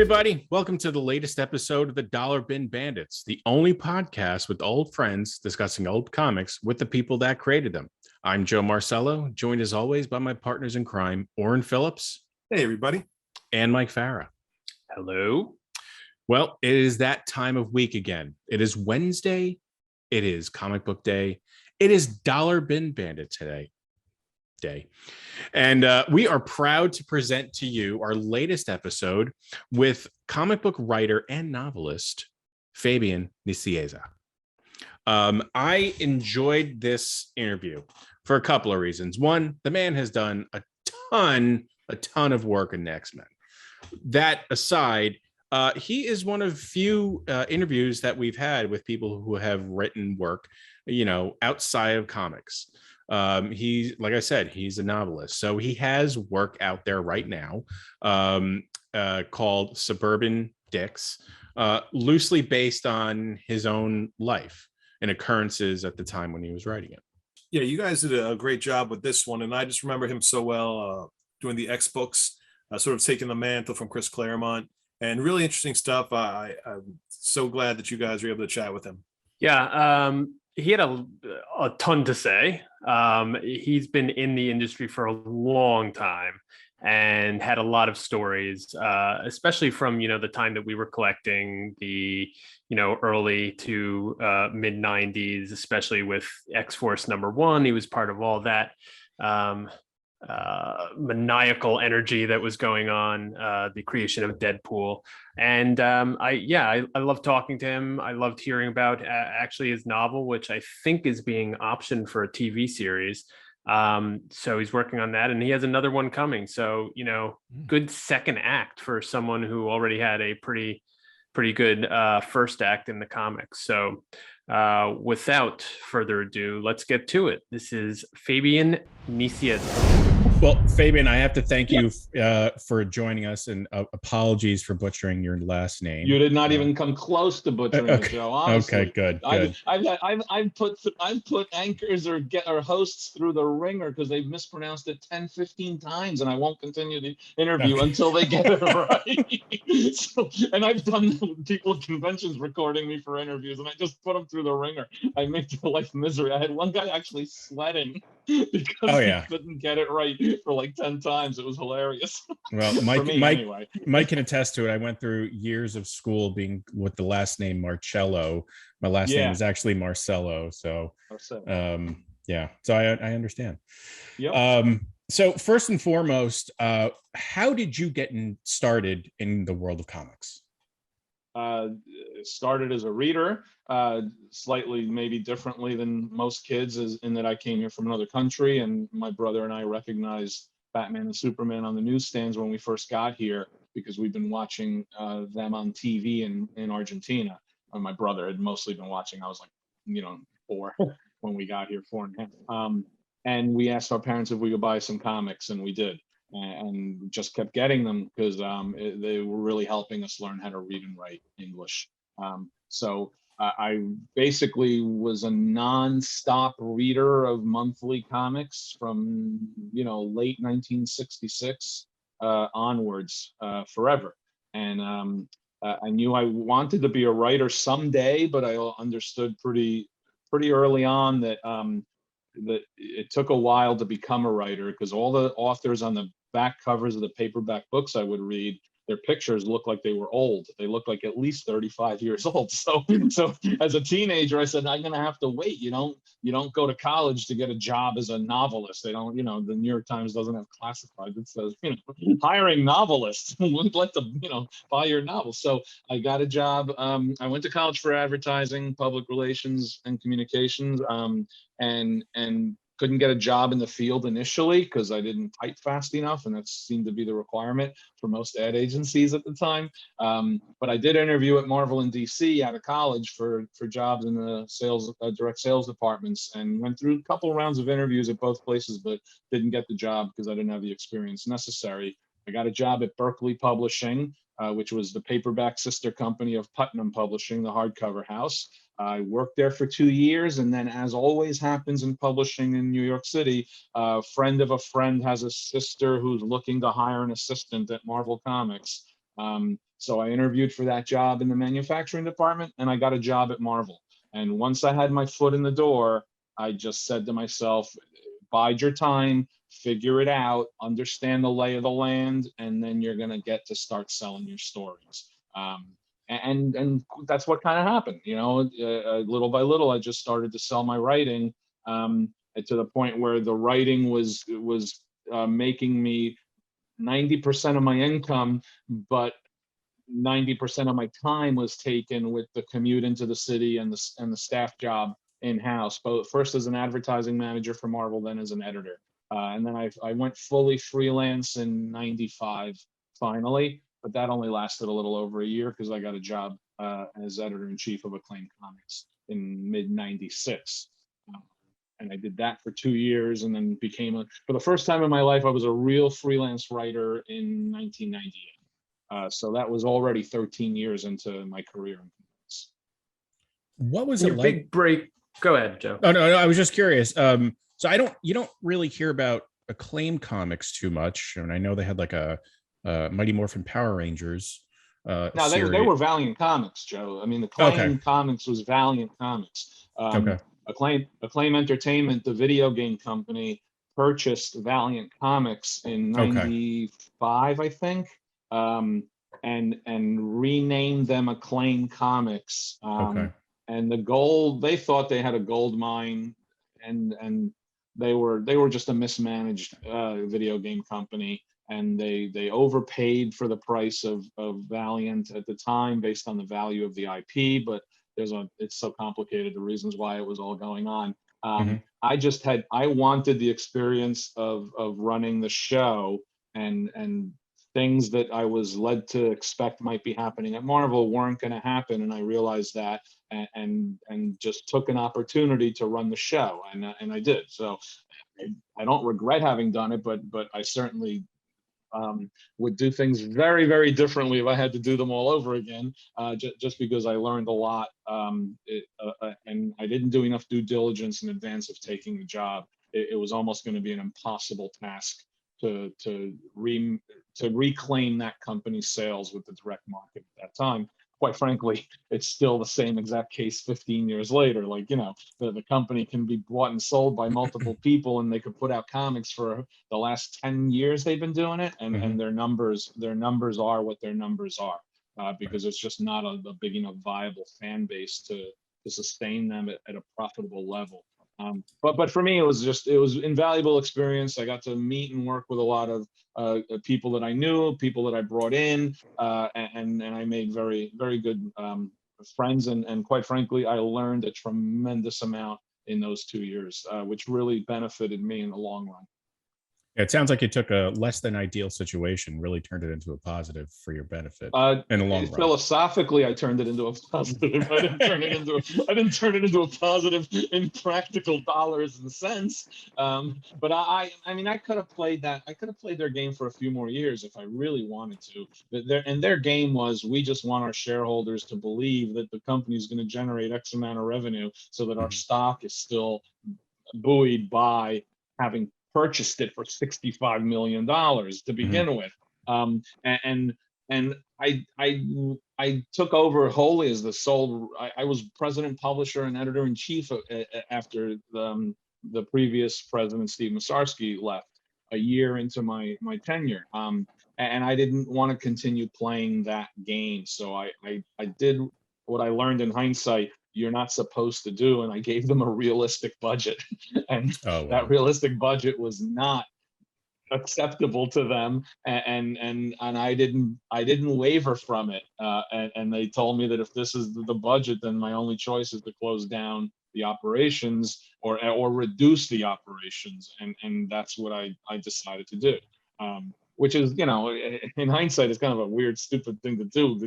everybody. Welcome to the latest episode of the Dollar Bin Bandits, the only podcast with old friends discussing old comics with the people that created them. I'm Joe Marcello, joined as always by my partners in crime, Orrin Phillips. Hey, everybody. And Mike Farah. Hello. Well, it is that time of week again. It is Wednesday. It is comic book day. It is Dollar Bin Bandit today. And we are proud to present to you our latest episode with comic book writer and novelist Fabian Nicieza. I enjoyed this interview for a couple of reasons. One, the man has done a ton of work in X-Men. That aside, he is one of few interviews that we've had with people who have written work, outside of comics. He's, like I said, he's a novelist. So he has work out there right now called Suburban Dicks, loosely based on his own life and occurrences at the time when he was writing it. Yeah, you guys did a great job with this one. And I just remember him so well doing the X books, sort of taking the mantle from Chris Claremont, and really interesting stuff. I'm so glad that you guys were able to chat with him. Yeah, he had a ton to say. He's been in the industry for a long time and had a lot of stories, especially from, the time that we were collecting the, early to mid 90s, especially with X-Force #1. He was part of all that maniacal energy that was going on, the creation of Deadpool. And I love talking to him. I loved hearing about actually his novel, which I think is being optioned for a TV series. So he's working on that, and he has another one coming. So, good second act for someone who already had a pretty good first act in the comics. So without further ado, let's get to it. This is Fabian Nicieza. Well, Fabian, I have to thank you for joining us, and apologies for butchering your last name. You did not even come close to butchering it, Joe. Honestly. Okay, good. I've put anchors or hosts through the ringer because they've mispronounced it 10, 15 times, and I won't continue the interview until they get it right. And I've done people at conventions recording me for interviews, and I just put them through the ringer. I make their life misery. I had one guy actually sweating because he couldn't get it right for like 10 times. It was hilarious. Well, Mike can attest to it. I went through years of school being with the last name Marcello. My last name is actually Marcello. So so I understand. Yep. So first and foremost, how did you get started in the world of comics? Started as a reader, slightly maybe differently than most kids, in that I came here from another country, and my brother and I recognized Batman and Superman on the newsstands when we first got here because we've been watching them on TV in Argentina. My brother had mostly been watching. I was like, 4 when we got here, 4.5. And we asked our parents if we could buy some comics, and we did. And just kept getting them because they were really helping us learn how to read and write English. So I basically was a non-stop reader of monthly comics from late 1966 onwards, forever. And I knew I wanted to be a writer someday, but I understood pretty early on that it took a while to become a writer because all the authors on the back covers of the paperback books I would read, their pictures looked like they were old. They looked like at least 35 years old. So as a teenager, I said, I'm going to have to wait. You don't go to college to get a job as a novelist. They don't, the New York Times doesn't have classified. It says, hiring novelists. We'd like to, buy your novel. So I got a job. I went to college for advertising, public relations, and communications, and couldn't get a job in the field initially because I didn't type fast enough, and that seemed to be the requirement for most ad agencies at the time. But I did interview at Marvel and DC out of college for jobs in the sales, direct sales departments, and went through a couple rounds of interviews at both places, but didn't get the job because I didn't have the experience necessary. I got a job at Berkeley Publishing, which was the paperback sister company of Putnam Publishing, the hardcover house. I worked there for 2 years, and then, as always happens in publishing in New York City, a friend of a friend has a sister who's looking to hire an assistant at Marvel Comics. So I interviewed for that job in the manufacturing department, and I got a job at Marvel. And once I had my foot in the door, I just said to myself, bide your time, figure it out, understand the lay of the land, and then you're going to get to start selling your stories. And that's what kind of happened. Little by little, I just started to sell my writing, to the point where the writing was making me 90% of my income, but 90% of my time was taken with the commute into the city and the staff job in-house, both first as an advertising manager for Marvel, then as an editor. And then I went fully freelance in '95 finally, but that only lasted a little over a year because I got a job as editor-in-chief of Acclaim Comics in mid-'96. And I did that for 2 years, and then for the first time in my life, I was a real freelance writer in 1998. So that was already 13 years into my career in comics. What was Your it like? big break. Go ahead, Joe. Oh, no, I was just curious. So you don't really hear about Acclaim Comics too much. And I know they had like a Mighty Morphin Power Rangers. No, they were Valiant Comics, Joe. I mean, Acclaim Comics was Valiant Comics. Okay. Acclaim Entertainment, the video game company, purchased Valiant Comics in '95, I think, and renamed them Acclaim Comics. And they thought they had a gold mine, and they were just a mismanaged video game company, and they overpaid for the price of Valiant at the time based on the value of the IP, but it's so complicated, the reasons why it was all going on. I wanted the experience of running the show, and things that I was led to expect might be happening at Marvel weren't going to happen, and I realized that, and just took an opportunity to run the show, and I did. So I don't regret having done it, but I certainly would do things very, very differently if I had to do them all over again, just because I learned a lot, and I didn't do enough due diligence in advance of taking the job. It was almost going to be an impossible task to reclaim that company's sales with the direct market at that time. Quite frankly, it's still the same exact case 15 years later. Like, the company can be bought and sold by multiple people, and they could put out comics for the last 10 years they've been doing it, and their numbers are what their numbers are, because it's just not a big enough viable fan base to sustain them at a profitable level. But for me, it was invaluable experience. I got to meet and work with a lot of people that I knew, people that I brought in, and I made very, very good friends. And quite frankly, I learned a tremendous amount in those 2 years, which really benefited me in the long run. It sounds like you took a less than ideal situation, really turned it into a positive for your benefit in the long run. Philosophically, I turned it into a positive. I didn't turn it into a positive in practical dollars and cents. But I mean, I could have played their game for a few more years if I really wanted to. Their game was, we just want our shareholders to believe that the company is going to generate X amount of revenue, so that our stock is still buoyed by having purchased it for $65 million to begin with. And I took over wholly as the sole. I was president, publisher, and editor-in-chief after the previous president, Steve Masarsky, left a year into my tenure. And I didn't want to continue playing that game. So I did what I learned in hindsight you're not supposed to do, and I gave them a realistic budget. And that realistic budget was not acceptable to them, and I didn't waver from it, and they told me that if this is the budget, then my only choice is to close down the operations or reduce the operations, and that's what I decided to do, which is, in hindsight, is kind of a weird, stupid thing to do.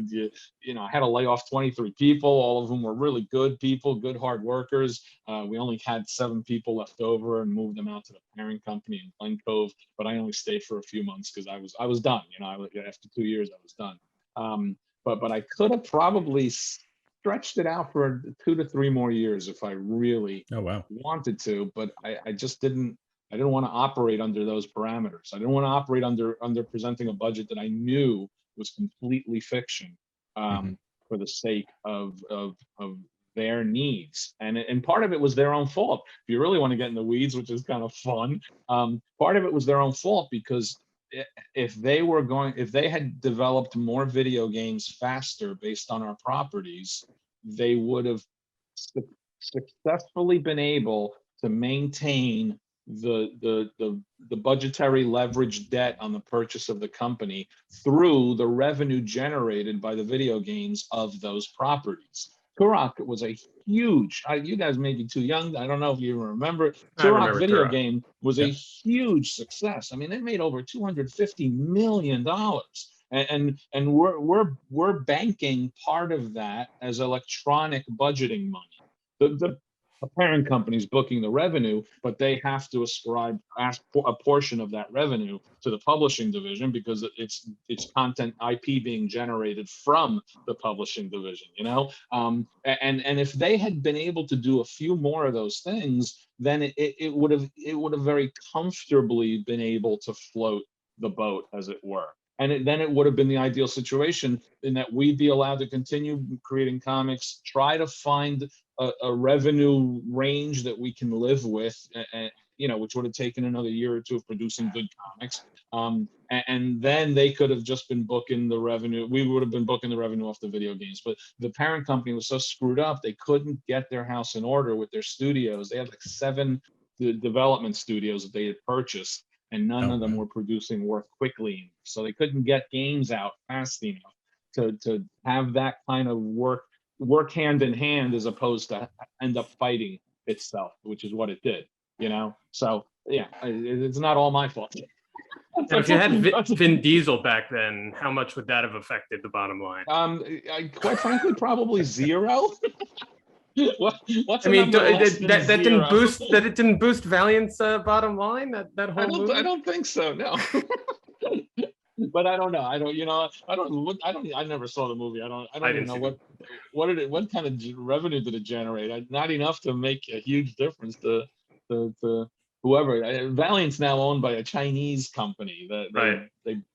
I had to lay off 23 people, all of whom were really good people, good hard workers. We only had 7 people left over and moved them out to the parent company in Glen Cove, but I only stayed for a few months because I was done. After 2 years, I was done. But I could have probably stretched it out for 2 to 3 more years if I really wanted to, but I just didn't. I didn't want to operate under those parameters. I didn't want to operate under presenting a budget that I knew was completely fiction, for the sake of their needs, and part of it was their own fault. If you really want to get in the weeds, which is kind of fun, part of it was their own fault, because if they had developed more video games faster based on our properties, they would have successfully been able to maintain the budgetary leverage debt on the purchase of the company through the revenue generated by the video games of those properties. Turok was a huge, you guys may be too young, I don't know if you even remember. Turok video game was a huge success. I mean, they made over $250 million. And we're banking part of that as electronic budgeting money. The parent company's booking the revenue, but they have to ascribe a portion of that revenue to the publishing division, because it's content IP being generated from the publishing division, you know? And if they had been able to do a few more of those things, then it would have very comfortably been able to float the boat, as it were. And then it would have been the ideal situation, in that we'd be allowed to continue creating comics, try to find a revenue range that we can live with, you know, which would have taken another year or two of producing good comics. And then they could have just been booking the revenue. We would have been booking the revenue off the video games. But the parent company was so screwed up, they couldn't get their house in order with their studios. They had like 7 development studios that they had purchased, and none of them were producing work quickly. So they couldn't get games out fast enough to have that kind of work hand in hand, as opposed to end up fighting itself, which is what it did, you know? So yeah, it's not all my fault. Now, if you had Vin Diesel back then, how much would that have affected the bottom line? Quite frankly, probably zero. I mean, that it didn't boost Valiant's bottom line. That whole movie? I don't think so. No. But I don't know. I never saw the movie. I don't even know what kind of revenue did it generate? Not enough to make a huge difference to whoever. Valiant's now owned by a Chinese company that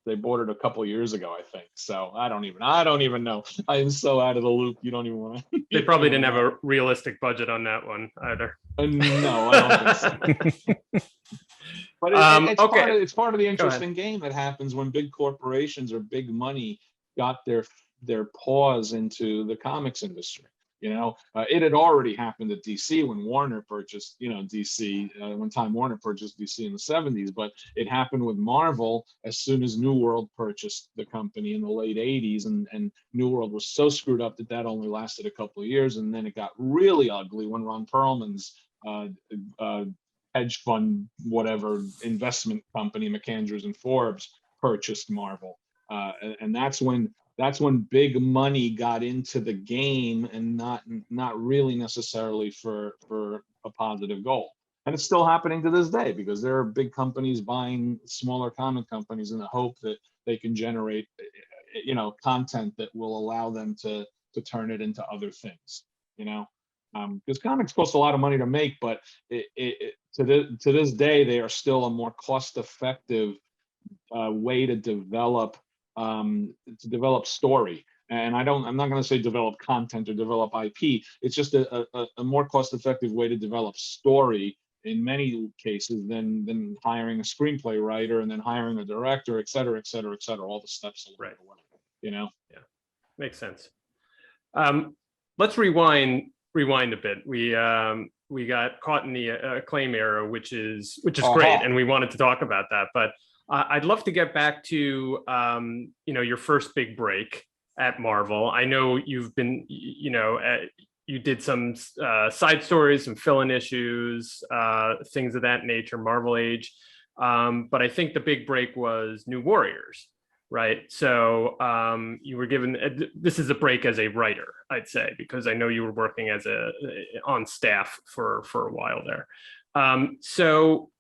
they bought it a couple of years ago, I think. So I don't even know. I am so out of the loop. You don't even want to. They probably didn't have a realistic budget on that one either. No, I don't think so. But it's part of the interesting game that happens when big corporations or big money got their paws into the comics industry. You know, it had already happened at DC when Warner purchased, DC, when Time Warner purchased DC in the 70s, but it happened with Marvel as soon as New World purchased the company in the late 80s, and New World was so screwed up that only lasted a couple of years, and then it got really ugly when Ron Perlman's hedge fund, whatever, investment company, McAndrews and Forbes, purchased Marvel. And that's when big money got into the game, and not really necessarily for a positive goal. And it's still happening to this day, because there are big companies buying smaller comic companies in the hope that they can generate, content that will allow them to turn it into other things, because comics cost a lot of money to make, but to this day, they are still a more cost-effective way to develop story. And I'm not going to say develop content or develop IP. It's just a more cost-effective way to develop story in many cases than hiring a screenplay writer and then hiring a director, et cetera, et cetera, et cetera, all the steps along the way, Yeah, makes sense. Let's rewind a bit. We got caught in the Acclaim era, which is great, and we wanted to talk about that. But I'd love to get back to your first big break at Marvel. I know you've been you did some side stories, some fill-in issues, things of that nature, Marvel Age. But I think the big break was New Warriors, right? So you were given, this is a break as a writer, I'd say, because I know you were working on staff for a while there. So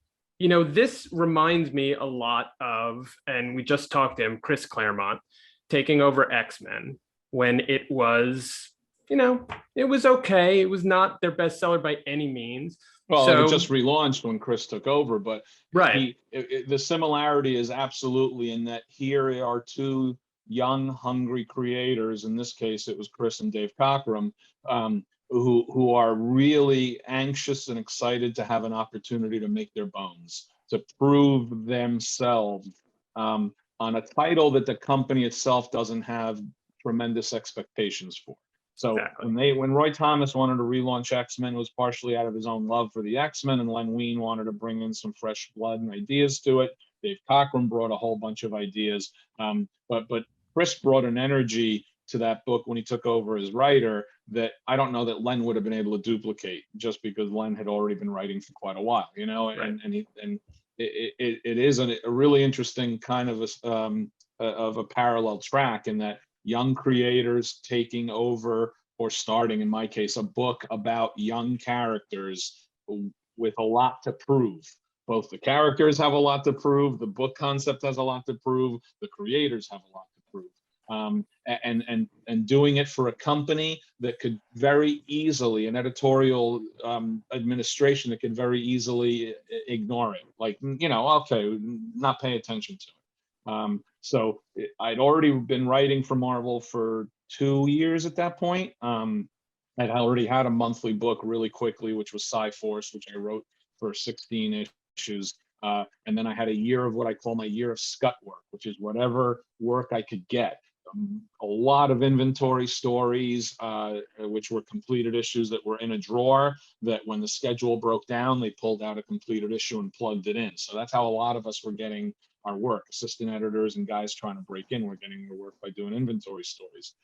this reminds me a lot of, and we just talked to him, Chris Claremont, taking over X-Men when it was, it was okay. It was not their bestseller by any means. Well, it just relaunched when Chris took over, but right. The similarity is absolutely in that here are two young, hungry creators. In this case, it was Chris and Dave Cockrum, who are really anxious and excited to have an opportunity to make their bones, to prove themselves on a title that the company itself doesn't have tremendous expectations for. So Exactly. when Roy Thomas wanted to relaunch X-Men, it was partially out of his own love for the X-Men, and Len Wein wanted to bring in some fresh blood and ideas to it. Dave Cockrum brought a whole bunch of ideas, but Chris brought an energy to that book when he took over as writer that I don't know that Len would have been able to duplicate, just because Len had already been writing for quite a while, you know. Right. And it is a really interesting kind of a parallel track, in that young creators taking over, or starting, in my case, a book about young characters with a lot to prove. Both the characters have a lot to prove, the book concept has a lot to prove, the creators have a lot to prove. And doing it for a company that could very easily, an editorial administration that could very easily ignore it. Like, you know, okay, not pay attention to it. So I'd already been writing for Marvel for 2 years at that point. I'd already had a monthly book really quickly, which was Sci-Force, which I wrote for 16 issues. And then I had a year of what I call my year of scut work, which is whatever work I could get. A lot of inventory stories, which were completed issues that were in a drawer, that when the schedule broke down, they pulled out a completed issue and plugged it in. So that's how a lot of us were getting our work. Assistant editors and guys trying to break in were getting their work by doing inventory stories.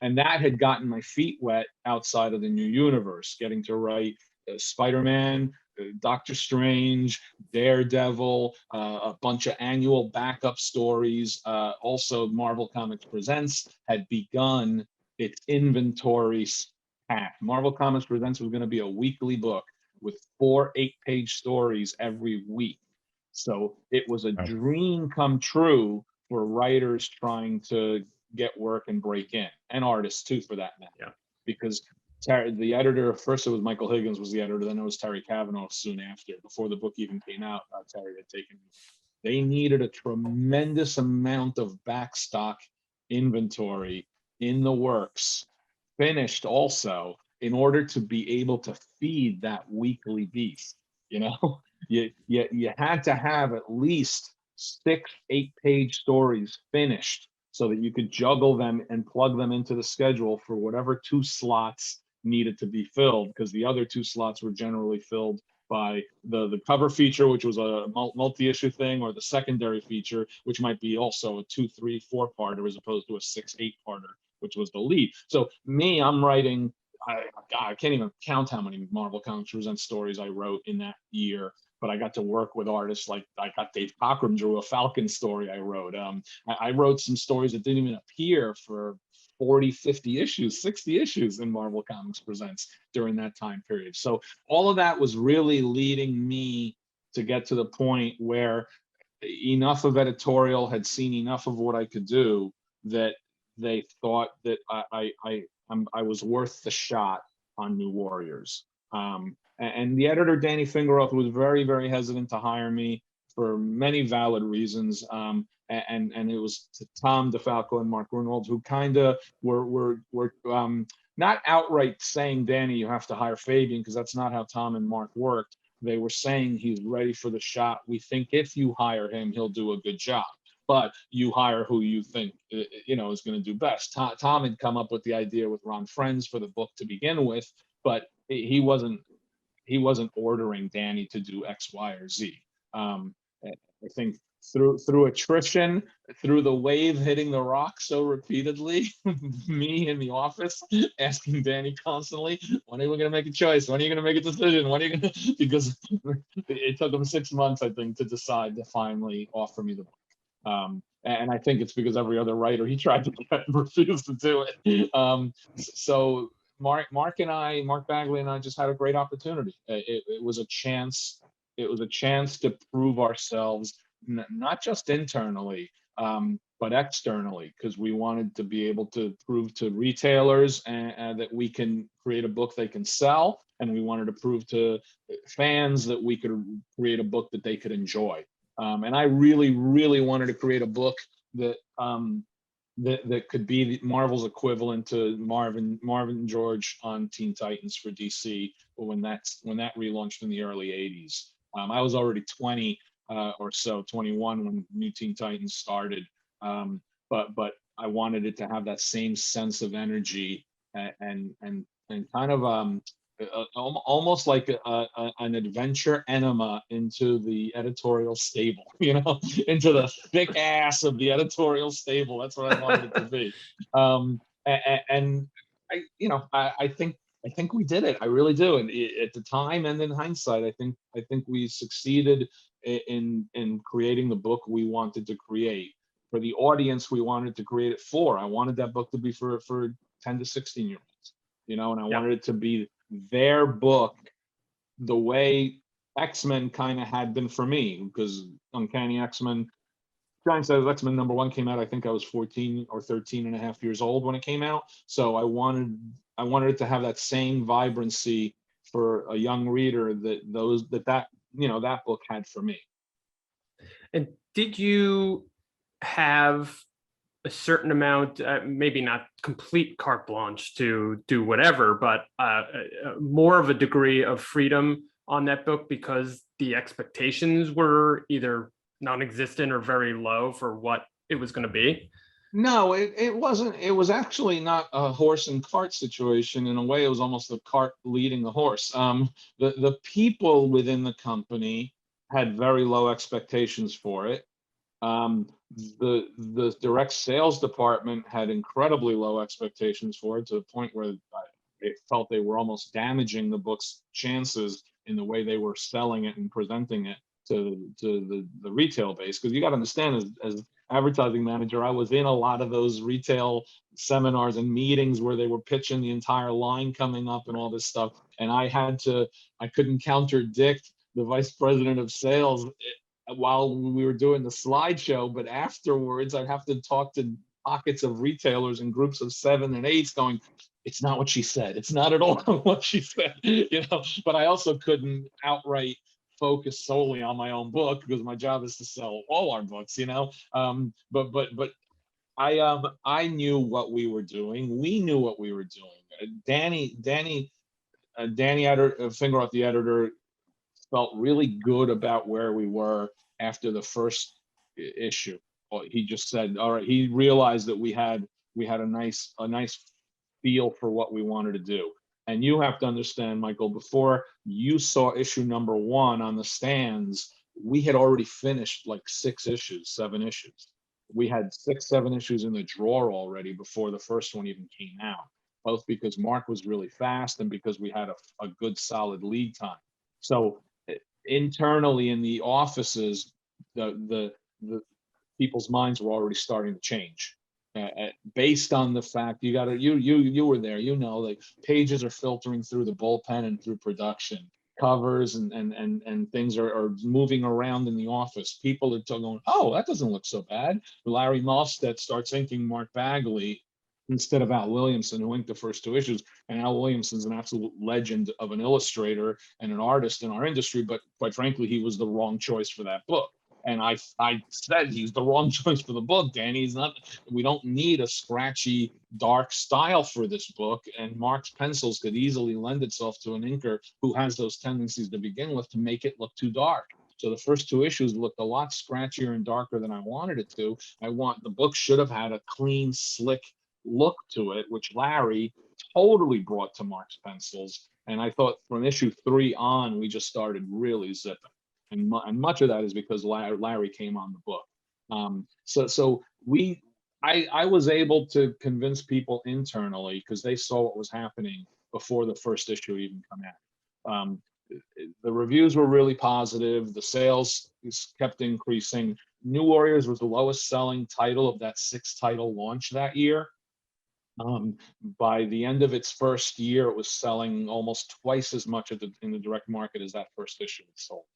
And that had gotten my feet wet outside of the new universe, getting to write Spider-Man, Doctor Strange, Daredevil, a bunch of annual backup stories. Also, Marvel Comics Presents had begun its inventory pack. Marvel Comics Presents was going to be a weekly book with 4 8-page stories every week. So it was a dream come true for writers trying to get work and break in, and artists too, for that matter. Yeah. Because the editor, first it was Michael Higgins was the editor, then it was Terry Cavanaugh soon after. Before the book even came out, Terry had taken. They needed a tremendous amount of backstock inventory in the works, finished also, in order to be able to feed that weekly beast. You know, you had to have at least 6 8-page stories finished so that you could juggle them and plug them into the schedule for whatever 2 slots needed to be filled, because the other 2 slots were generally filled by the cover feature, which was a multi-issue thing, or the secondary feature, which might be also a 2, 3, 4-parter as opposed to a 6, 8-parter, which was the lead. So me, I'm writing, I can't even count how many Marvel Comics Presents stories I wrote in that year. But I got to work with artists like, I got Dave Cockrum drew a Falcon story I wrote. I wrote some stories that didn't even appear for 40, 50 issues, 60 issues in Marvel Comics Presents during that time period. So all of that was really leading me to get to the point where enough of editorial had seen enough of what I could do that they thought that I was worth the shot on New Warriors. And the editor, Danny Fingeroth, was very, very hesitant to hire me for many valid reasons. And it was Tom DeFalco and Mark Grunwald who kind of were not outright saying, Danny, you have to hire Fabian, because that's not how Tom and Mark worked. They were saying he's ready for the shot. We think if you hire him, he'll do a good job. But you hire who you think is going to do best. Tom had come up with the idea with Ron Frenz for the book to begin with, but he wasn't ordering Danny to do X, Y, or Z. I think through attrition, through the wave hitting the rock so repeatedly, me in the office asking Danny constantly, when are we going to make a choice? When are you going to make a decision? When are you going to? Because it took him 6 months, I think, to decide to finally offer me the book. And I think it's because every other writer he tried to get refused to do it. So Mark Bagley and I just had a great opportunity. It was a chance. It was a chance to prove ourselves, not just internally, but externally, because we wanted to be able to prove to retailers that we can create a book they can sell, and we wanted to prove to fans that we could create a book that they could enjoy. And I really, really wanted to create a book that that could be Marvel's equivalent to Marvin and George on Teen Titans for DC, when that relaunched in the early 80s. I was already 20 or so, 21 when New Teen Titans started. But I wanted it to have that same sense of energy and kind of almost like an adventure enema into the editorial stable, into the thick ass of the editorial stable. That's what I wanted it to be. And I think we did it. I really do. And at the time and in hindsight, I think we succeeded in creating the book we wanted to create for the audience we wanted to create it for. I wanted that book to be for 10 to 16 year olds, and I wanted it to be their book the way X-Men kind of had been for me, because Uncanny X-Men, Giant Size X-Men #1 came out, I think I was 14 or 13 and a half years old when it came out. So I wanted it to have that same vibrancy for a young reader that book had for me. And did you have a certain amount, maybe not complete carte blanche to do whatever, but more of a degree of freedom on that book because the expectations were either non-existent or very low for what it was going to be? No, it wasn't. It was actually not a horse and cart situation. In a way, it was almost the cart leading the horse. The people within the company had very low expectations for it. The direct sales department had incredibly low expectations for it, to the point where it felt they were almost damaging the book's chances in the way they were selling it and presenting it to the retail base. Because you got to understand, as advertising manager, I was in a lot of those retail seminars and meetings where they were pitching the entire line coming up and all this stuff, and I couldn't contradict the vice president of sales while we were doing the slideshow, but afterwards I'd have to talk to pockets of retailers and groups of 7 and 8s going, it's not what she said. It's not at all what she said, but I also couldn't outright focus solely on my own book because my job is to sell all our books, but I knew what we were doing. We knew what we were doing. Danny Fingeroth, the editor, felt really good about where we were after the first issue. He just said, all right, he realized that we had a nice feel for what we wanted to do. And you have to understand, Michael, before you saw issue #1 on the stands, we had already finished like 7 issues. We had 6, 7 issues in the drawer already before the first one even came out, both because Mark was really fast and because we had a good solid lead time. So internally in the offices, the people's minds were already starting to change, based on the fact you were there. Like pages are filtering through the bullpen and through production. Covers and things are moving around in the office. People are going, oh, that doesn't look so bad. Larry Malstead starts inking Mark Bagley instead of Al Williamson, who inked the first 2 issues. And Al Williamson's an absolute legend of an illustrator and an artist in our industry, but quite frankly, he was the wrong choice for that book. And I said he's the wrong choice for the book, Danny. We don't need a scratchy, dark style for this book. And Mark's pencils could easily lend itself to an inker who has those tendencies to begin with to make it look too dark. So the first 2 issues looked a lot scratchier and darker than I wanted it to. The book should have had a clean, slick look to it, which Larry totally brought to Mark's pencils. And I thought from issue 3 on, we just started really zipping. And much of that is because Larry came on the book. I was able to convince people internally, because they saw what was happening before the first issue even come out. The reviews were really positive. The sales kept increasing. New Warriors was the lowest selling title of that 6-title launch that year. By the end of its first year, it was selling almost twice as much in the direct market as that first issue sold.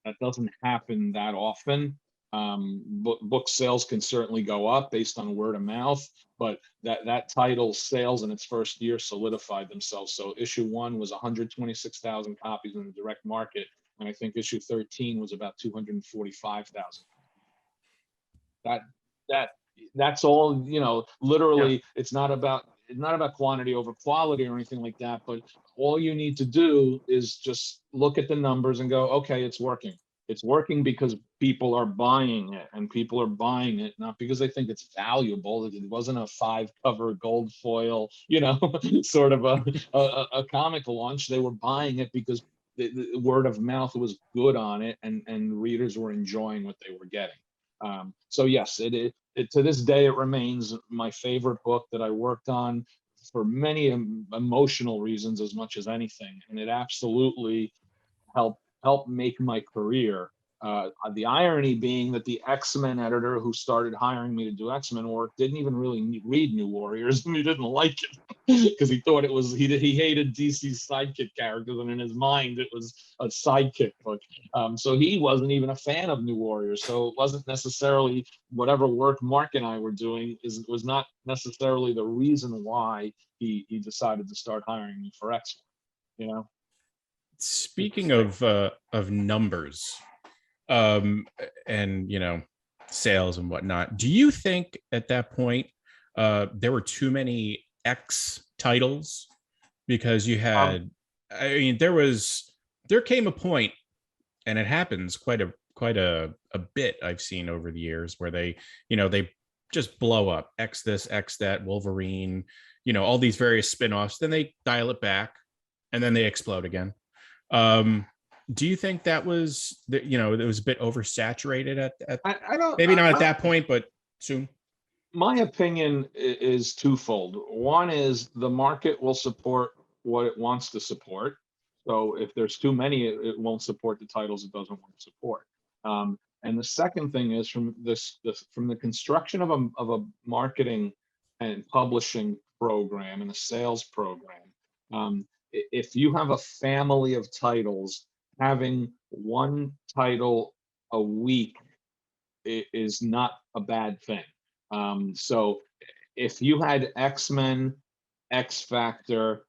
That doesn't happen that often. Book sales can certainly go up based on word of mouth, but that title's sales in its first year solidified themselves. So issue 1 was 126,000 copies in the direct market, and I think issue 13 was about 245,000. That that's all, literally. It's not about quantity over quality or anything like that, but all you need to do is just look at the numbers and go, okay, it's working. It's working because people are buying it, and people are buying it not because they think it's valuable. It wasn't a 5-cover gold foil, sort of a comic launch. They were buying it because the word of mouth was good on it, and readers were enjoying what they were getting. So yes, it to this day it remains my favorite book that I worked on for many emotional reasons as much as anything, and it absolutely helped make my career. The irony being that the X-Men editor who started hiring me to do X-Men work didn't even really read New Warriors, and he didn't like it because he thought it was he hated DC's sidekick characters, and in his mind it was a sidekick book. So he wasn't even a fan of New Warriors. So it wasn't necessarily whatever work Mark and I were doing was not necessarily the reason why he decided to start hiring me for X-Men. Speaking of numbers, and sales and whatnot, do you think at that point there were too many X titles? Because you had, there came a point, and it happens quite a bit, I've seen over the years, where they just blow up X this, X that, Wolverine, all these various spin-offs, then they dial it back, and then they explode again. Do you think that was it was a bit oversaturated at I don't, maybe not at that point, but soon? My opinion is twofold. One is the market will support what it wants to support. So if there's too many, it won't support the titles it doesn't want to support. And the second thing is from the construction of a marketing and publishing program and a sales program. If you have a family of titles, having one title a week is not a bad thing. So if you had X-Men, X Factor,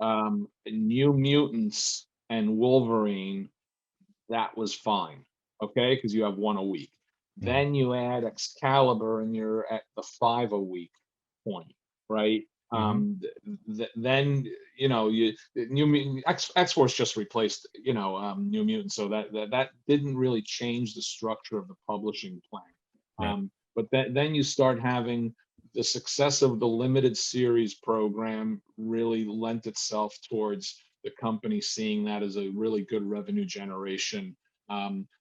New Mutants, and Wolverine, that was fine, okay? Because you have one a week. Then you add Excalibur, and you're at the 5 a week point, right? Then X-Force just replaced New Mutants, so that didn't really change the structure of the publishing plan. But then you start having the success of the limited series program really lent itself towards the company seeing that as a really good revenue generation.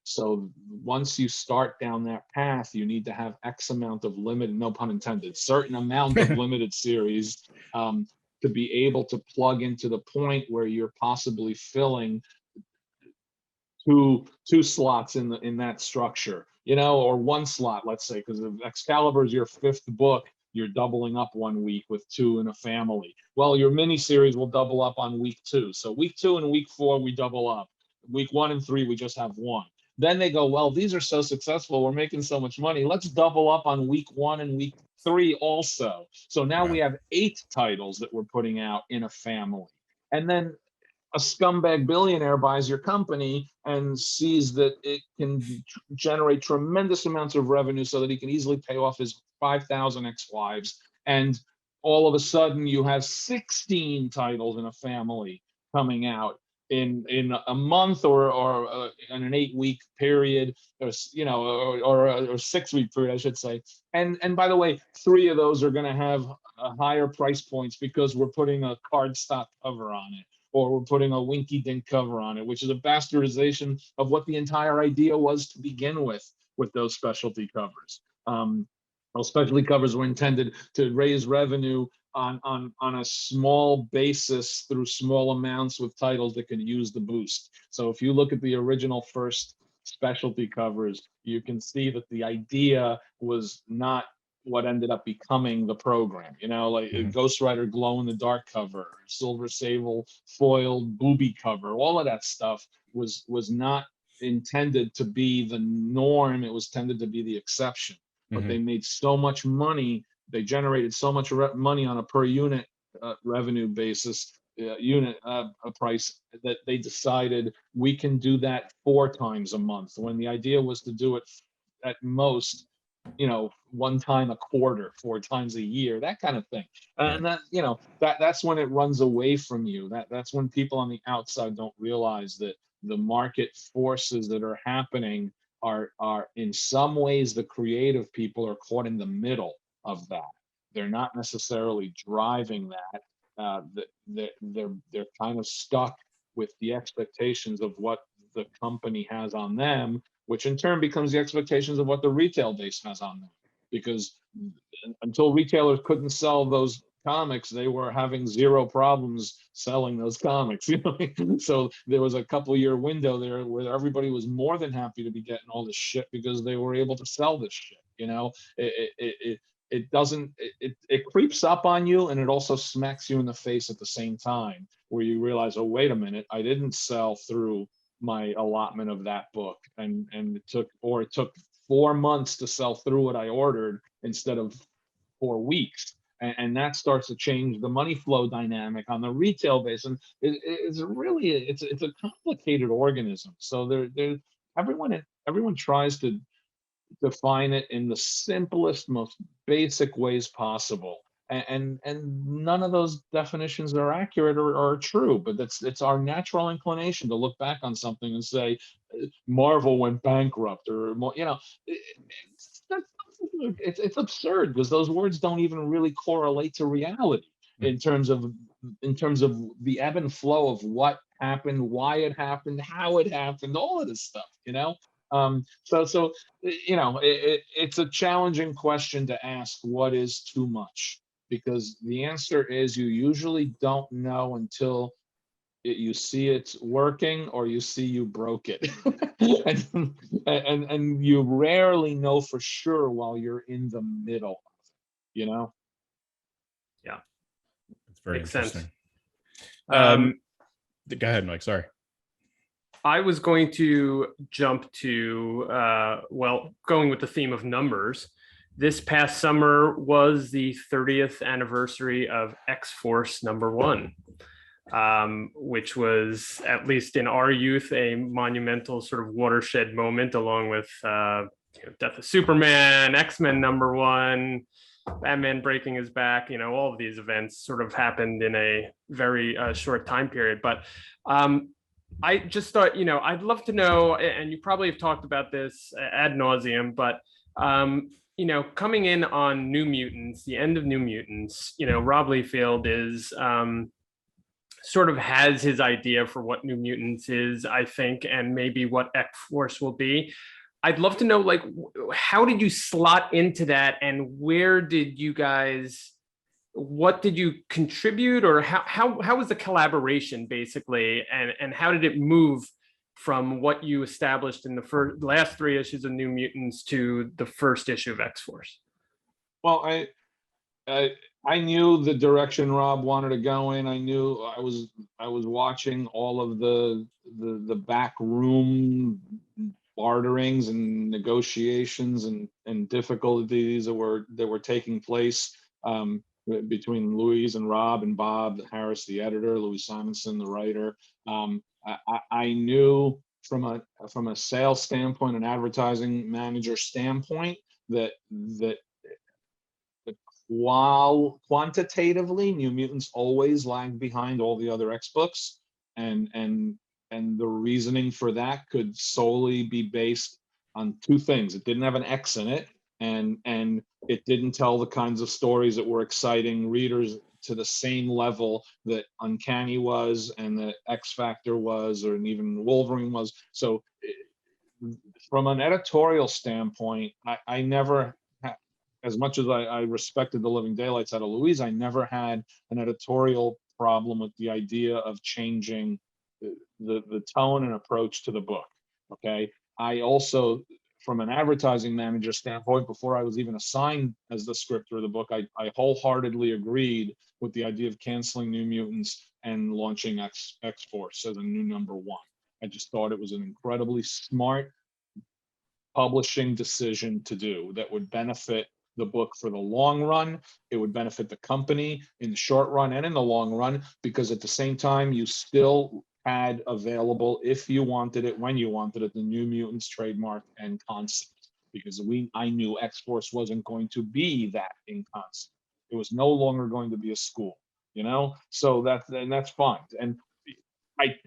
So once you start down that path, you need to have X amount of limited, no pun intended, certain amount of limited series to be able to plug into the point where you're possibly filling two slots in that structure, or one slot, let's say, because if Excalibur is your 5th book, you're doubling up 1 week with 2 in a family. Well, your miniseries will double up on week 2. So week 2 and week 4, we double up. Week 1 and 3, we just have 1. Then they go, well, these are so successful, we're making so much money, let's double up on week 1 and week 3 also. So now we have 8 titles that we're putting out in a family. And then a scumbag billionaire buys your company and sees that it can generate tremendous amounts of revenue so that he can easily pay off his 5,000 ex-wives. And all of a sudden you have 16 titles in a family coming out in a month or in an 8-week period, or a 6-week period, I should say. And by the way, 3 of those are going to have higher price points because we're putting a cardstock cover on it, or we're putting a winky dink cover on it, which is a bastardization of what the entire idea was to begin with those specialty covers. Those specialty covers were intended to raise revenue on a small basis through small amounts with titles that could use the boost. So if you look at the original first specialty covers, you can see that the idea was not what ended up becoming the program, like Ghost Rider glow in the dark cover, Silver Sable foiled booby cover, all of that stuff was not intended to be the norm. It was intended to be the exception. But they made so much money, they generated so much money on a per unit revenue basis, a price, that they decided we can do that 4 times a month, when the idea was to do it at most one time a quarter, 4 times a year, that kind of thing. And that's when it runs away from you. That's when people on the outside don't realize that the market forces that are happening are in some ways the creative people are caught in the middle of that. They're not necessarily driving that. They're kind of stuck with the expectations of what the company has on them, which in turn becomes the expectations of what the retail base has on them. Because until retailers couldn't sell those comics, they were having zero problems selling those comics. So there was a couple-year window there where everybody was more than happy to be getting all this shit because they were able to sell this shit. It creeps up on you, and it also smacks you in the face at the same time, where you realize, oh, wait a minute, I didn't sell through my allotment of that book, and it took 4 months to sell through what I ordered instead of 4 weeks. And that starts to change the money flow dynamic on the retail base. And it's a complicated organism. So everyone tries to define it in the simplest, most basic ways possible. And none of those definitions are accurate or true, but it's our natural inclination to look back on something and say Marvel went bankrupt, or it's absurd, because those words don't even really correlate to reality in terms of the ebb and flow of what happened, why it happened, how it happened, all of this stuff. It's a challenging question to ask, what is too much? Because the answer is you usually don't know until you see it's working, or you see you broke it. and you rarely know for sure while you're in the middle, Yeah. It's very Makes interesting. sense. Go ahead, Mike. Sorry. I was going to jump to, going with the theme of numbers. This past summer was the 30th anniversary of X-Force #1, which was, at least in our youth, a monumental sort of watershed moment, along with Death of Superman, X-Men #1, Batman breaking his back. All of these events sort of happened in a very short time period. But I just thought, I'd love to know, and you probably have talked about this ad nauseum, but coming in on New Mutants, the end of New Mutants, Rob Liefeld is sort of has his idea for what New Mutants is, I think, and maybe what X-Force will be. I'd love to know, how did you slot into that, and what did you contribute, or how was the collaboration, basically, and how did it move from what you established in the last 3 issues of New Mutants to the first issue of X-Force? Well, I knew the direction Rob wanted to go in. I knew I was watching all of the back room barterings and negotiations and difficulties that were taking place between Louise and Rob and Bob Harris, the editor, Louis Simonson, the writer. I knew from a sales standpoint, an advertising manager standpoint, that while quantitatively New Mutants always lagged behind all the other X books, and the reasoning for that could solely be based on 2 things. It didn't have an X in it, and it didn't tell the kinds of stories that were exciting readers to the same level that Uncanny was, and that X Factor was, or even Wolverine was. So from an editorial standpoint, I never, as much as I respected the living daylights out of Louise, I never had an editorial problem with the idea of changing the tone and approach to the book. Okay. I also, from an advertising manager standpoint, before I was even assigned as the scripter of the book, I wholeheartedly agreed with the idea of canceling New Mutants and launching X-Force as a new #1. I just thought it was an incredibly smart publishing decision to do that would benefit the book for the long run. It would benefit the company in the short run and in the long run, because at the same time, you still had available, if you wanted it, when you wanted it, the New Mutants trademark and concept. because I knew X-Force wasn't going to be that in concept. It was no longer going to be a school, so that's fine. And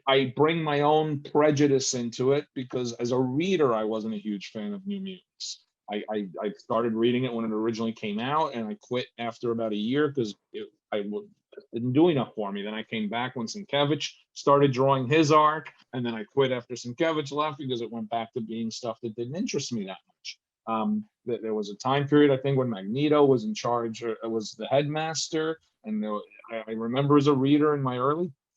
I bring my own prejudice into it, because as a reader, I wasn't a huge fan of New Mutants. I started reading it when it originally came out, and I quit after about a year because it didn't do enough for me. Then I came back when Sienkiewicz started drawing his arc, and then I quit after Sienkiewicz left because it went back to being stuff that didn't interest me that much. There was a time period, I think, when Magneto was in charge, or was the headmaster, and I remember as a reader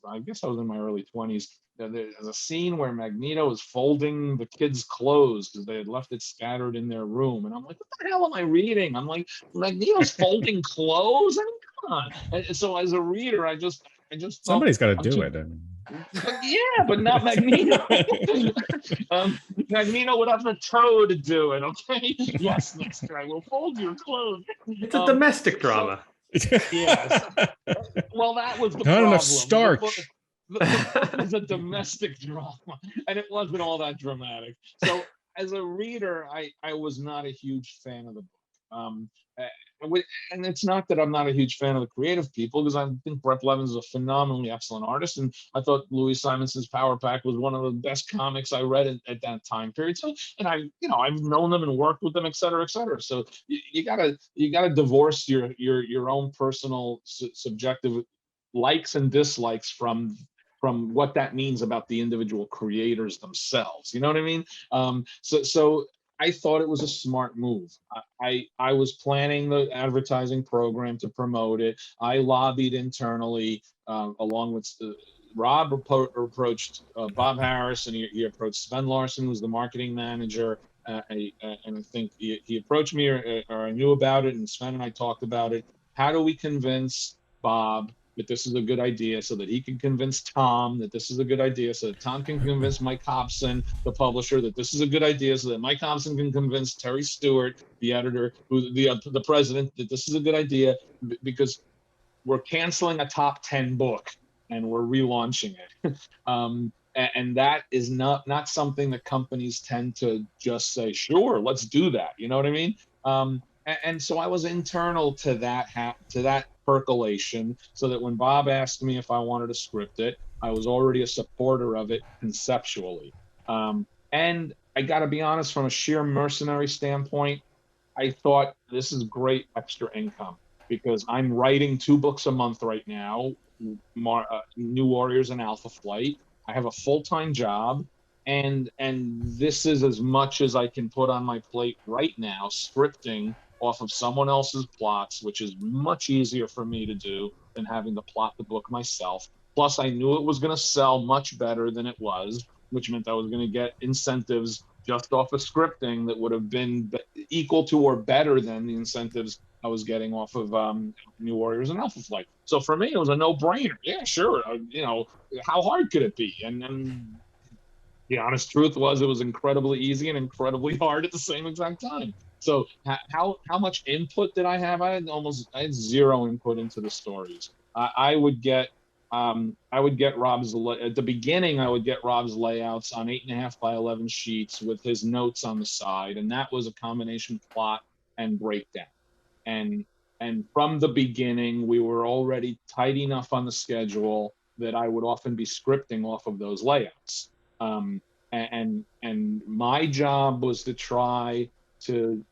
I guess I was in my early 20s. There's a scene where Magneto is folding the kids' clothes because they had left it scattered in their room. And I'm like, what the hell am I reading? I'm like, Magneto's folding clothes? I mean, come on. And so as a reader, I just Somebody's got to do it. Yeah, but not Magneto. Magneto would have the toe to do it, okay? Yes, next guy will fold your clothes. It's a domestic drama. Yes. Well, that was the Not problem. enough starch. The book was a domestic drama, and it wasn't all that dramatic. So, as a reader, I was not a huge fan of the book. And it's not that I'm not a huge fan of the creative people, because I think Brett Blevins is a phenomenally excellent artist, and I thought Louis Simonson's Power Pack was one of the best comics I read at that time period. So, and I've known them and worked with them, et cetera, et cetera. So you gotta divorce your own personal subjective likes and dislikes from what that means about the individual creators themselves. You know what I mean? So I thought it was a smart move. I was planning the advertising program to promote it. I lobbied internally, along with Rob approached Bob Harris, and he approached Sven Larson, who's the marketing manager. And I think he approached me, or I knew about it, and Sven and I talked about it. How do we convince Bob that this is a good idea, so that he can convince Tom that this is a good idea, so that Tom can convince Mike Hobson, the publisher, that this is a good idea, so that Mike Hobson can convince Terry Stewart, the editor, who the president, that this is a good idea, because we're canceling a top 10 book and we're relaunching it. And that is not something that companies tend to just say, sure, let's do that. You know what I mean? And so I was internal to that percolation, so that when Bob asked me if I wanted to script it, I was already a supporter of it conceptually. And I got to be honest, from a sheer mercenary standpoint, I thought this is great extra income, because I'm writing 2 books a month right now, New Warriors and Alpha Flight. I have a full-time job, and this is as much as I can put on my plate right now, scripting off of someone else's plots, which is much easier for me to do than having to plot the book myself. Plus, I knew it was going to sell much better than it was, which meant I was going to get incentives just off of scripting that would have been equal to or better than the incentives I was getting off of New Warriors and Alpha Flight. So for me, it was a no-brainer. Yeah, sure. How hard could it be? And the honest truth was, it was incredibly easy and incredibly hard at the same exact time. So how much input did I have? I had zero input into the stories. I would get Rob's at the beginning. I would get Rob's layouts on 8.5 by 11 sheets with his notes on the side, and that was a combination plot and breakdown. And from the beginning, we were already tight enough on the schedule that I would often be scripting off of those layouts. And my job was to try to,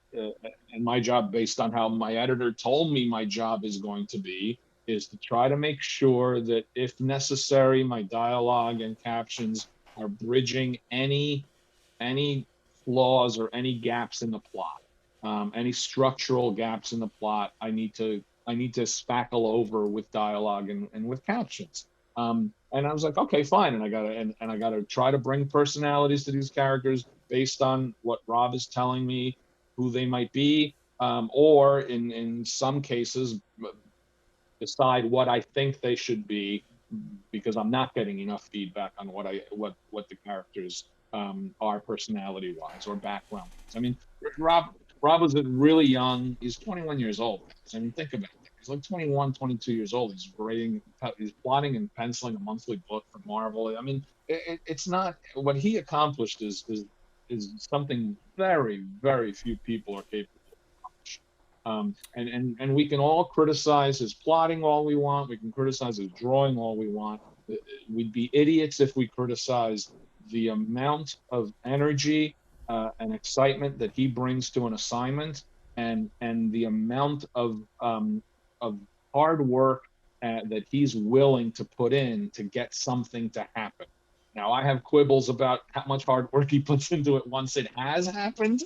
and my job, based on how my editor told me my job is going to be, is to try to make sure that, if necessary, my dialogue and captions are bridging any flaws or any gaps in the plot, any structural gaps in the plot. I need to spackle over with dialogue and with captions. And I was like, okay, fine. And I gotta try to bring personalities to these characters based on what Rob is telling me who they might be, or in some cases, decide what I think they should be, because I'm not getting enough feedback on what the characters are personality wise or background wise. I mean, Rob was really young. He's 21 years old. I mean, think about it. He's like 21, 22 years old. He's plotting and penciling a monthly book for Marvel. I mean, it's not, what he accomplished is something very, very few people are capable of. And we can all criticize his plotting all we want. We can criticize his drawing all we want. We'd be idiots if we criticize the amount of energy and excitement that he brings to an assignment, and the amount of hard work that he's willing to put in to get something to happen. Now, I have quibbles about how much hard work he puts into it once it has happened,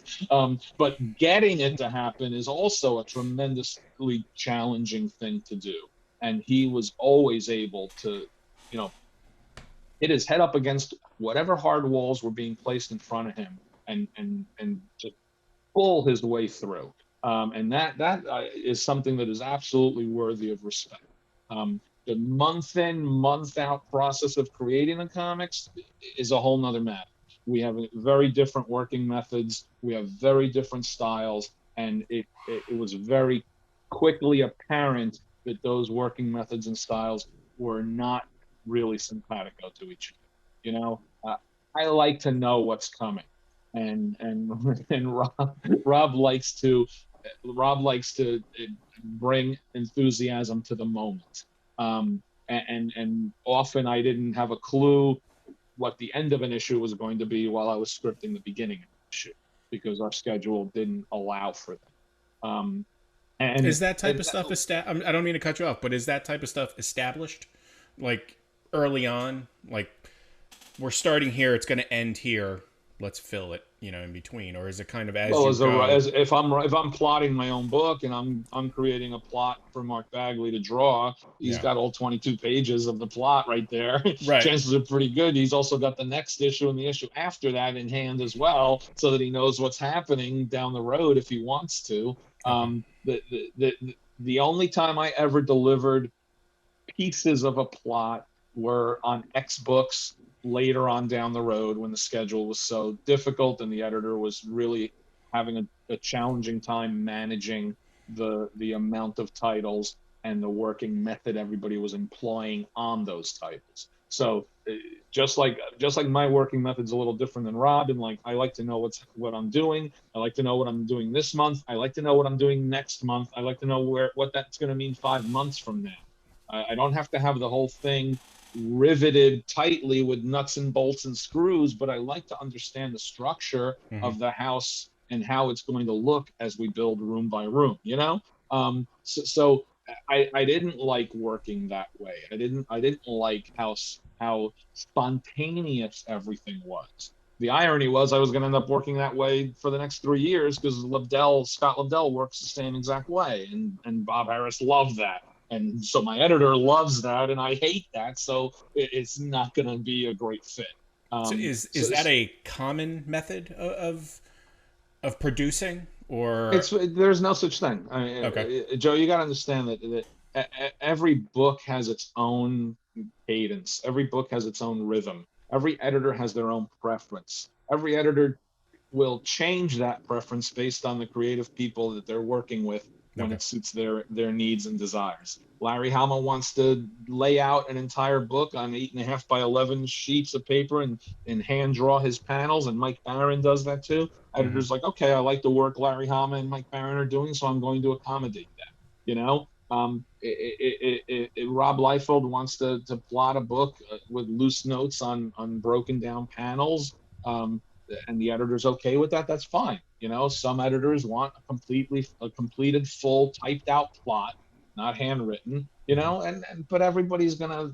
but getting it to happen is also a tremendously challenging thing to do. And he was always able to, hit his head up against whatever hard walls were being placed in front of him, and just pull his way through. And that is something that is absolutely worthy of respect. The month in, month out process of creating the comics is a whole nother matter. We have very different working methods. We have very different styles. And it was very quickly apparent that those working methods and styles were not really simpatico to each other. I like to know what's coming. And Rob likes to bring enthusiasm to the moment. And often I didn't have a clue what the end of an issue was going to be while I was scripting the beginning of the issue, because our schedule didn't allow for that. And is that type of stuff I don't mean to cut you off, but is that type of stuff established like early on? Like, we're starting here, it's going to end here, let's fill it, in between? Or is it kind of if I'm plotting my own book and I'm creating a plot for Mark Bagley to draw, he's got all 22 pages of the plot right there. Right. Chances are pretty good he's also got the next issue and the issue after that in hand as well, so that he knows what's happening down the road if he wants to. The only time I ever delivered pieces of a plot were on X books later on down the road, when the schedule was so difficult and the editor was really having a challenging time managing the amount of titles and the working method everybody was employing on those titles. So just like my working method's a little different than Rob, and like I like to know what I'm doing. I like to know what I'm doing this month. I like to know what I'm doing next month. I like to know what that's going to mean 5 months from now. I don't have to have the whole thing riveted tightly with nuts and bolts and screws, but I like to understand the structure of the house and how it's going to look as we build room by room. So I didn't like working that way. I didn't like how spontaneous everything was. The irony was I was going to end up working that way for the next 3 years, because Scott Lobdell works the same exact way, and Bob Harris loved that. And so my editor loves that, and I hate that. So it's not going to be a great fit. So is that a common method of producing, or there's no such thing? Okay. Joe, you got to understand that every book has its own cadence. Every book has its own rhythm. Every editor has their own preference. Every editor will change that preference based on the creative people that they're working with when it suits their needs and desires. Larry Hama wants to lay out an entire book on 8.5 by 11 sheets of paper and hand draw his panels, and Mike Barron does that too. Editors like, okay, I like the work Larry Hama and Mike Barron are doing, so I'm going to accommodate that. Rob Liefeld wants to plot a book with loose notes on broken down panels, and the editor's okay with that. That's fine. Some editors want a completed, full, typed out plot, not handwritten. But everybody's gonna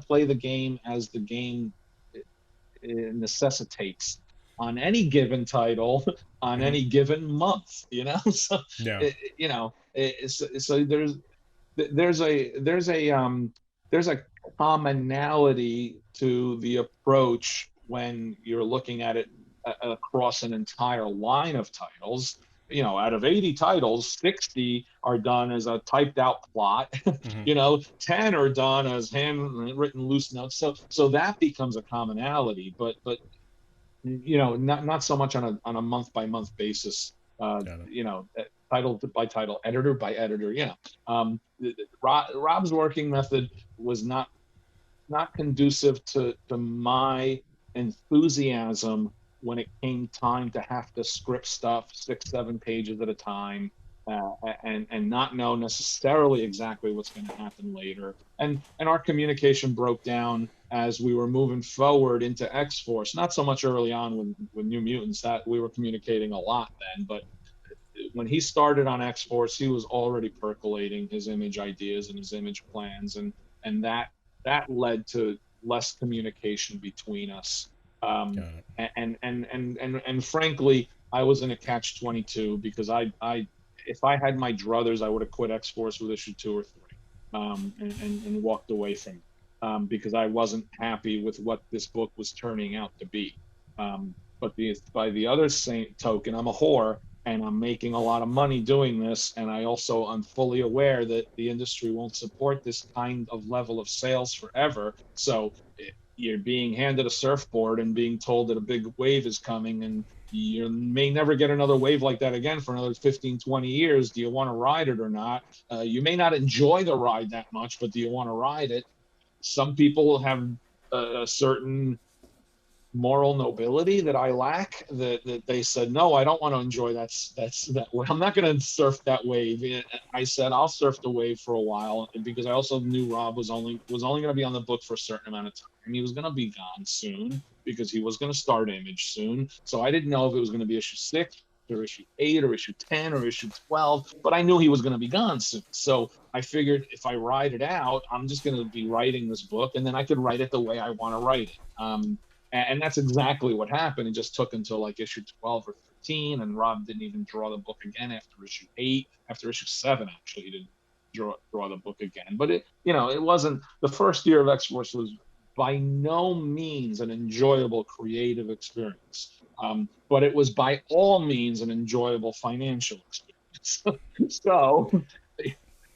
play the game as the game necessitates on any given title on any given month. So so there's a commonality to the approach when you're looking at it across an entire line of titles. Out of 80 titles, 60 are done as a typed out plot. 10 are done as handwritten loose notes. So that becomes a commonality, but not so much on a month by month basis. Title by title, editor by editor. Rob's working method was not conducive to my enthusiasm when it came time to have to script stuff 6-7 pages at a time, and not know necessarily exactly what's going to happen later. And our communication broke down as we were moving forward into X-Force. Not so much early on with New Mutants, that we were communicating a lot then, but when he started on X-Force, he was already percolating his image ideas and his image plans, and that led to less communication between us. And frankly, I was in a catch-22 because I if I had my druthers, I would have quit X-Force with issue 2 or 3, and walked away from it, because I wasn't happy with what this book was turning out to be. But by the other same token, I'm a whore, and I'm making a lot of money doing this, and I'm fully aware that the industry won't support this kind of level of sales forever. So you're being handed a surfboard and being told that a big wave is coming, and you may never get another wave like that again for another 15, 20 years. Do you want to ride it or not? You may not enjoy the ride that much, but do you want to ride it? Some people have a certain moral nobility that I lack, that they said, no, I don't want to enjoy that way. I'm not going to surf that wave. I said I'll surf the wave for a while, because I also knew Rob was only going to be on the book for a certain amount of time. He was going to be gone soon because he was going to start Image soon. So I didn't know if it was going to be issue 6 or issue 8 or issue 10 or issue 12, but I knew he was going to be gone soon. So I figured if I ride it out, I'm just going to be writing this book, and then I could write it the way I want to write it. And that's exactly what happened. It just took until like issue 12 or 13, and Rob didn't even draw the book again after issue 8. After issue 7, actually, he didn't draw the book again. But it wasn't, the first year of X-Force was by no means an enjoyable creative experience. But it was by all means an enjoyable financial experience. So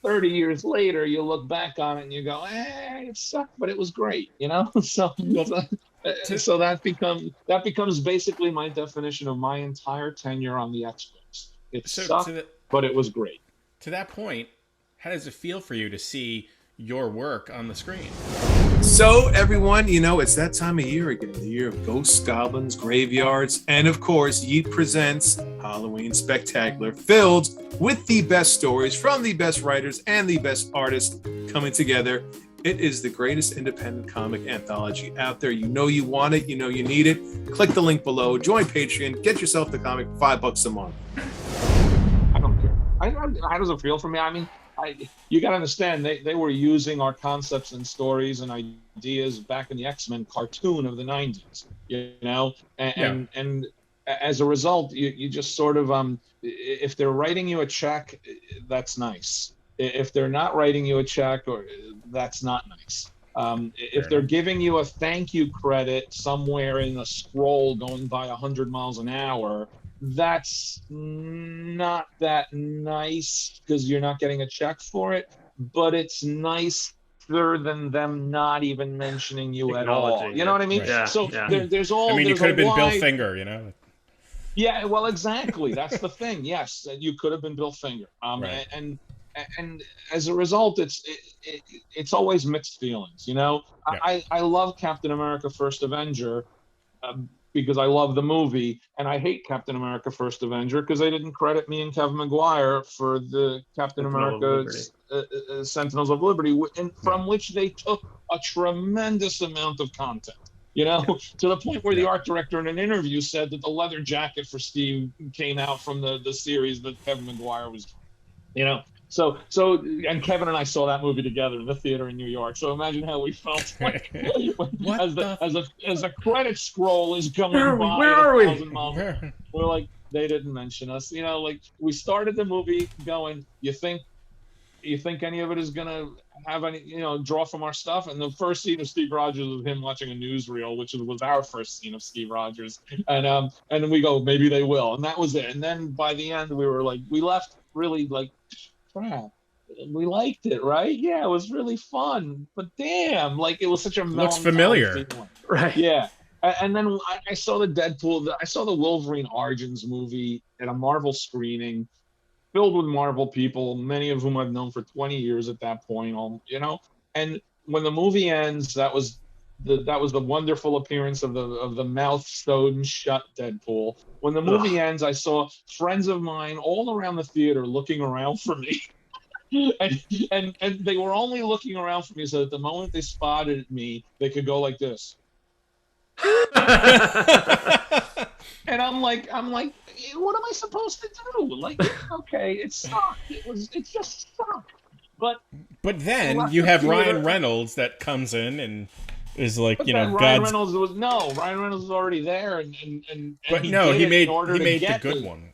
30 years later, you look back on it and you go, it sucked, but it was great, So that becomes basically my definition of my entire tenure on the X-Books. It sucked, but it was great. To that point, how does it feel for you to see your work on the screen? So everyone, it's that time of year again, the year of ghosts, goblins, graveyards, and of course, Yeet presents Halloween Spectacular, filled with the best stories from the best writers and the best artists coming together. It is the greatest independent comic anthology out there. You want it, you need it. Click the link below, join Patreon, get yourself the comic, $5 a month. I don't care. How does it feel for me? I mean, you got to understand, they were using our concepts and stories and ideas back in the X-Men cartoon of the 90s, and as a result, you just sort of, if they're writing you a check, that's nice. If they're not writing you a check, that's not nice. If they're giving you a thank you credit somewhere in a scroll going by 100 miles an hour, that's not that nice because you're not getting a check for it, but it's nicer than them not even mentioning you at all. You know what I mean? Right. Yeah, so yeah. There's all. I mean, you could have been Bill Finger, Yeah, well, exactly. That's the thing. Yes, you could have been Bill Finger. Right. And as a result, it's always mixed feelings. Yeah. I love Captain America: First Avenger because I love the movie, and I hate Captain America: First Avenger because they didn't credit me and Kevin Maguire for the Captain America Sentinels of Liberty, from which they took a tremendous amount of content. To the point where the art director in an interview said that the leather jacket for Steve came out from the series that Kevin Maguire was, So and Kevin and I saw that movie together in the theater in New York. So imagine how we felt as a credit scroll is going by. Where are we? We're like, they didn't mention us. We started the movie going, you think any of it is gonna have any, draw from our stuff? And the first scene of Steve Rogers was him watching a newsreel, which was our first scene of Steve Rogers. And then we go, maybe they will, and that was it. And then by the end, we were like, we left really like, crap, we liked it, right? Yeah, it was really fun, but damn, it was such a looks familiar, feeling. Right? Yeah. And then I saw I saw the Wolverine Origins movie at a Marvel screening, filled with Marvel people, many of whom I've known for 20 years at that point, And when the movie ends, that was that was the wonderful appearance of the mouth sewn shut Deadpool. When the movie ends, I saw friends of mine all around the theater looking around for me. and they were only looking around for me so that the moment they spotted me, they could go like this. And I'm like, what am I supposed to do? Like, okay, it sucked. It just sucked. But then you have Ryan Reynolds that comes in and is like, Ryan Reynolds was already there, and but he made the good one.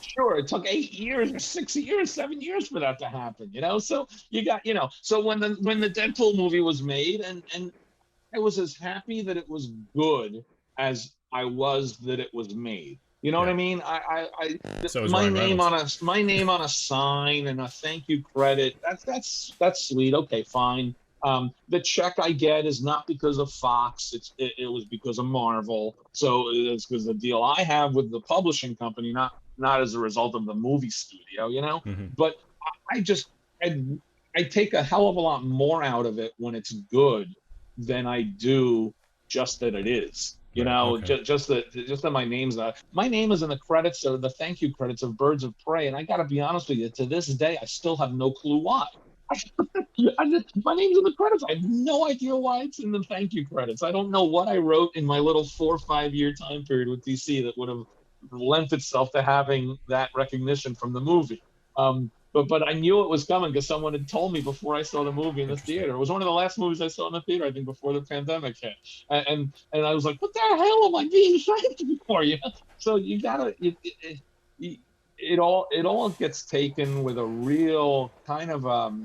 Sure, it took 8 years or 6 years, 7 years for that to happen, So you got, so when the Deadpool movie was made, and I was as happy that it was good as I was that it was made. You know what I mean? So my name on a sign and a thank you credit. That's sweet. Okay, fine. The check I get is not because of Fox. It was because of Marvel. So it's because the deal I have with the publishing company, not as a result of the movie studio, Mm-hmm. But I take a hell of a lot more out of it when it's good than I do just that it is. Just that my name is in the credits or the thank you credits of Birds of Prey, and I got to be honest with you, to this day I still have no clue why. My name's in the credits. I have no idea why it's in the thank you credits. I don't know what I wrote in my little 4 or 5 year time period with DC that would have lent itself to having that recognition from the movie. But I knew it was coming because someone had told me before I saw the movie in the theater. It was one of the last movies I saw in the theater, I think, before the pandemic hit. And I was like, what the hell am I being thanked for? So you gotta, it all gets taken with a real kind of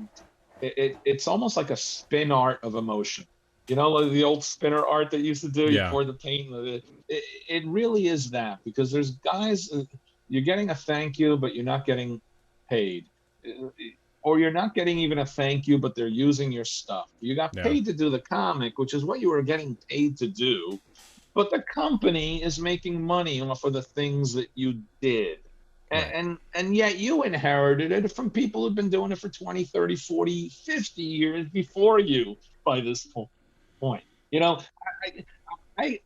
it's almost like a spin art of emotion. Like the old spinner art that used to do before the paint. It really is that, because there's guys, you're getting a thank you, but you're not getting paid. Or you're not getting even a thank you, but they're using your stuff. You got paid to do the comic, which is what you were getting paid to do, but the company is making money for the things that you did. And yet you inherited it from people who've been doing it for 20, 30, 40, 50 years before you by this point.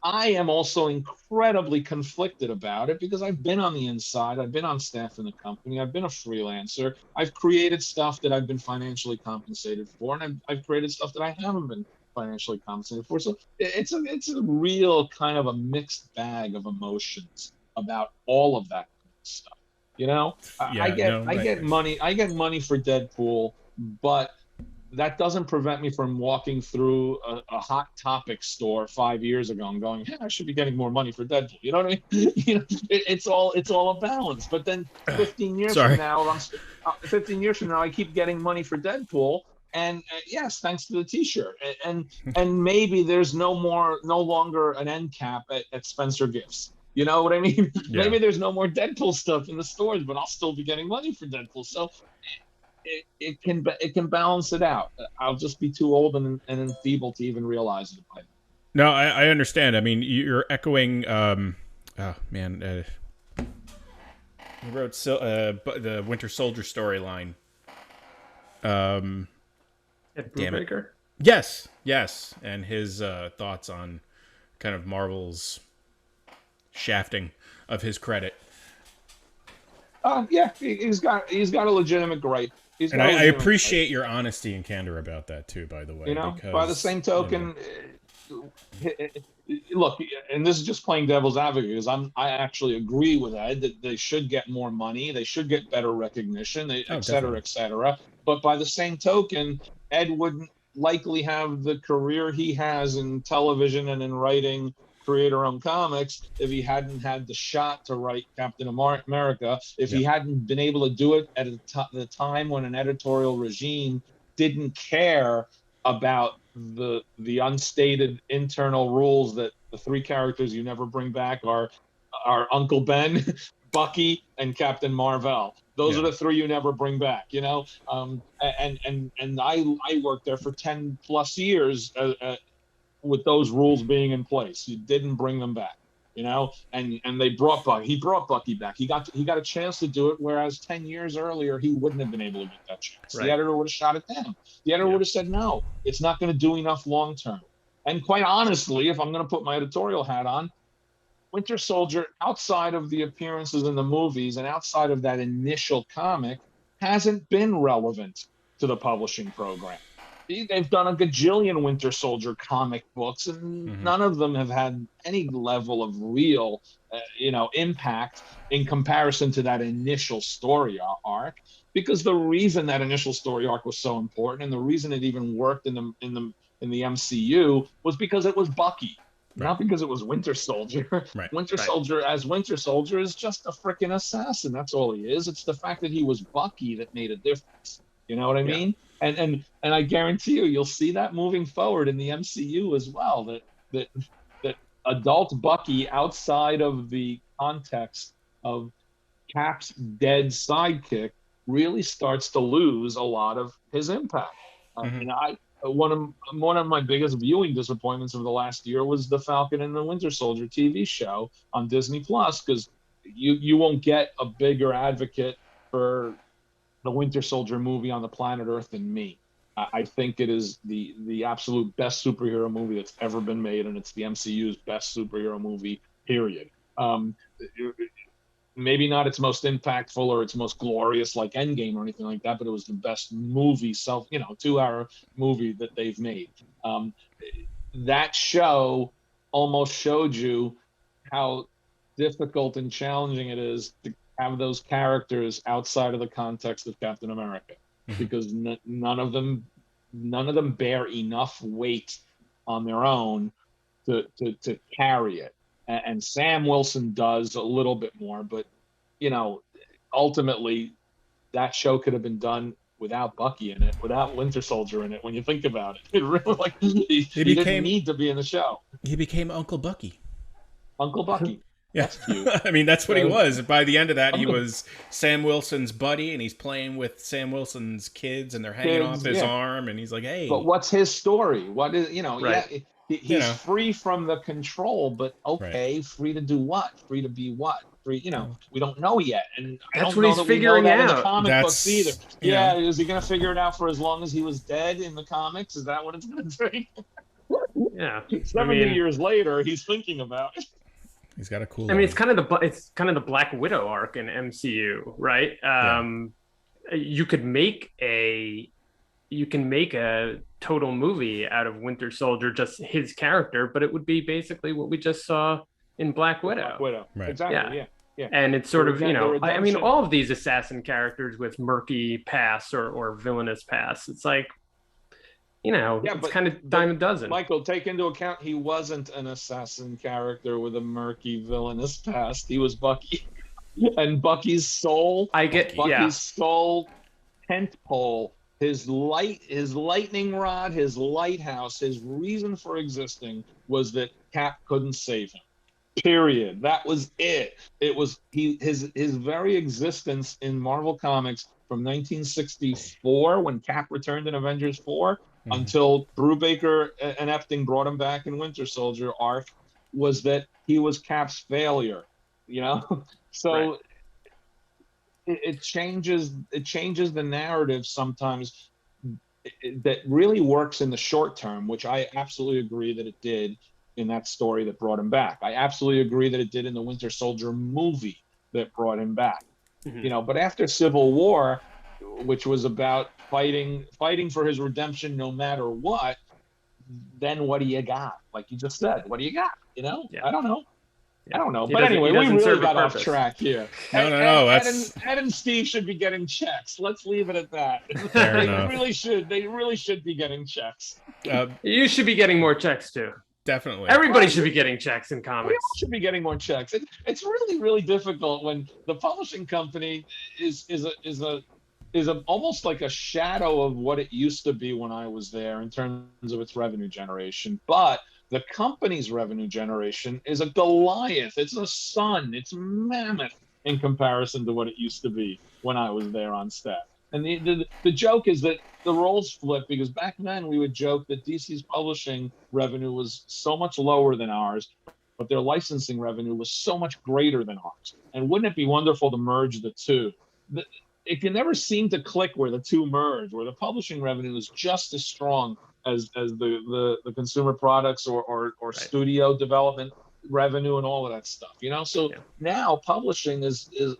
I am also incredibly conflicted about it because I've been on the inside. I've been on staff in the company. I've been a freelancer. I've created stuff that I've been financially compensated for, and I've created stuff that I haven't been financially compensated for. So it's a real kind of a mixed bag of emotions about all of that stuff. I get money for Deadpool, but that doesn't prevent me from walking through a Hot Topic store 5 years ago and going, I should be getting more money for Deadpool. You know what I mean? It's all a balance. But then 15 years from now, 15 years from now, I keep getting money for Deadpool. And yes, thanks to the T-shirt. And maybe there's no longer an end cap at Spencer Gifts. You know what I mean? Yeah. Maybe there's no more Deadpool stuff in the stores, but I'll still be getting money for Deadpool. So it can balance it out. I'll just be too old and enfeebled to even realize it. No, I understand. I mean, you're echoing. You wrote the Winter Soldier storyline. Damn it. Yes, and his thoughts on kind of Marvel's shafting of his credit. He's got a legitimate gripe. I appreciate your honesty and candor about that too, by the way. Because, by the same token, look, and this is just playing devil's advocate, because I actually agree with Ed that they should get more money, they should get better recognition, et cetera. But by the same token, Ed wouldn't likely have the career he has in television and in writing creator-owned comics if he hadn't had the shot to write Captain America, if he hadn't been able to do it at the time when an editorial regime didn't care about the unstated internal rules that the three characters you never bring back are Uncle Ben, Bucky, and Captain Marvel. Those are the three you never bring back, And I worked there for 10 plus years with those rules being in place. You didn't bring them back, and they brought Bucky. He brought Bucky back. He got a chance to do it, whereas 10 years earlier he wouldn't have been able to get that chance. Right. The editor would have shot it down. The editor would have said, no, it's not going to do enough long term. And quite honestly, if I'm going to put my editorial hat on, Winter Soldier, outside of the appearances in the movies and outside of that initial comic, hasn't been relevant to the publishing program. They've done a gajillion Winter Soldier comic books, and none of them have had any level of real, impact in comparison to that initial story arc. Because the reason that initial story arc was so important, and the reason it even worked in the MCU, was because it was Bucky. Right. Not because it was Winter Soldier. Right. Winter Soldier is just a freaking assassin. That's all he is. It's the fact that he was Bucky that made a difference. You know what I mean? And I guarantee you'll see that moving forward in the MCU as well. That adult Bucky, outside of the context of Cap's dead sidekick, really starts to lose a lot of his impact. One of my biggest viewing disappointments of the last year was the Falcon and the Winter Soldier TV show on Disney Plus, because you won't get a bigger advocate for the Winter Soldier movie on the planet Earth than me. I think it is the absolute best superhero movie that's ever been made, and it's the MCU's best superhero movie, period. Maybe not its most impactful or its most glorious like Endgame or anything like that, but it was the best movie, 2-hour movie that they've made. That show almost showed you how difficult and challenging it is to have those characters outside of the context of Captain America, because none of them bear enough weight on their own to carry it. And Sam Wilson does a little bit more, but ultimately that show could have been done without Bucky in it, without Winter Soldier in it. When you think about it, it really he didn't need to be in the show. He became Uncle Bucky. Uncle Bucky. Yeah. That's cute. I mean, that's what he was. By the end of that, he was Sam Wilson's buddy, and he's playing with Sam Wilson's kids, and they're hanging off his arm, and he's like, "Hey." But what's his story? What is Right. He's free from the control, but free to do what? Free to be what? Free, we don't know yet, and that's what he's figuring out in the comic books either. Yeah, is he going to figure it out for as long as he was dead in the comics? Is that what it's going to take? Yeah, 70 years later, he's thinking about it. He's got a cool. I mean, it's kind of the Black Widow arc in MCU, right? You can make a total movie out of Winter Soldier, just his character, but it would be basically what we just saw in Black Widow. Black Widow, right? Exactly. Yeah. And it's sort of, I mean, all of these assassin characters with murky past or villainous past, it's like, it's kind of dime a dozen. Michael, take into account he wasn't an assassin character with a murky villainous past. He was Bucky, and Bucky's soul. Soul, tent pole, his lightning rod, his lighthouse, his reason for existing was that Cap couldn't save him. Period. That was it. It was his very existence in Marvel Comics from 1964 when Cap returned in Avengers 4 until Brubaker and Epting brought him back in Winter Soldier arc, was that he was Cap's failure. So right. it changes the narrative sometimes that really works in the short term, which I absolutely agree that it did in that story that brought him back. I absolutely agree that it did in the Winter Soldier movie that brought him back. But after Civil War, which was about fighting for his redemption no matter what, then what do you got? Like you just said, what do you got? I don't know. I don't know. But anyway, we really got off track here. No. Ed and Steve should be getting checks. Let's leave it at that. Fair enough. They really should be getting checks. You should be getting more checks too. Definitely. Everybody should be getting checks in comics. We all should be getting more checks. It's really, really difficult when the publishing company is almost like a shadow of what it used to be when I was there in terms of its revenue generation. But the company's revenue generation is a Goliath. It's a sun. It's mammoth in comparison to what it used to be when I was there on staff. And the joke is that the roles flip, because back then we would joke that DC's publishing revenue was so much lower than ours, but their licensing revenue was so much greater than ours. And wouldn't it be wonderful to merge the two? It can never seem to click where the two merge, where the publishing revenue is just as strong the consumer products or Right. studio development revenue and all of that stuff, so Yeah. now publishing is it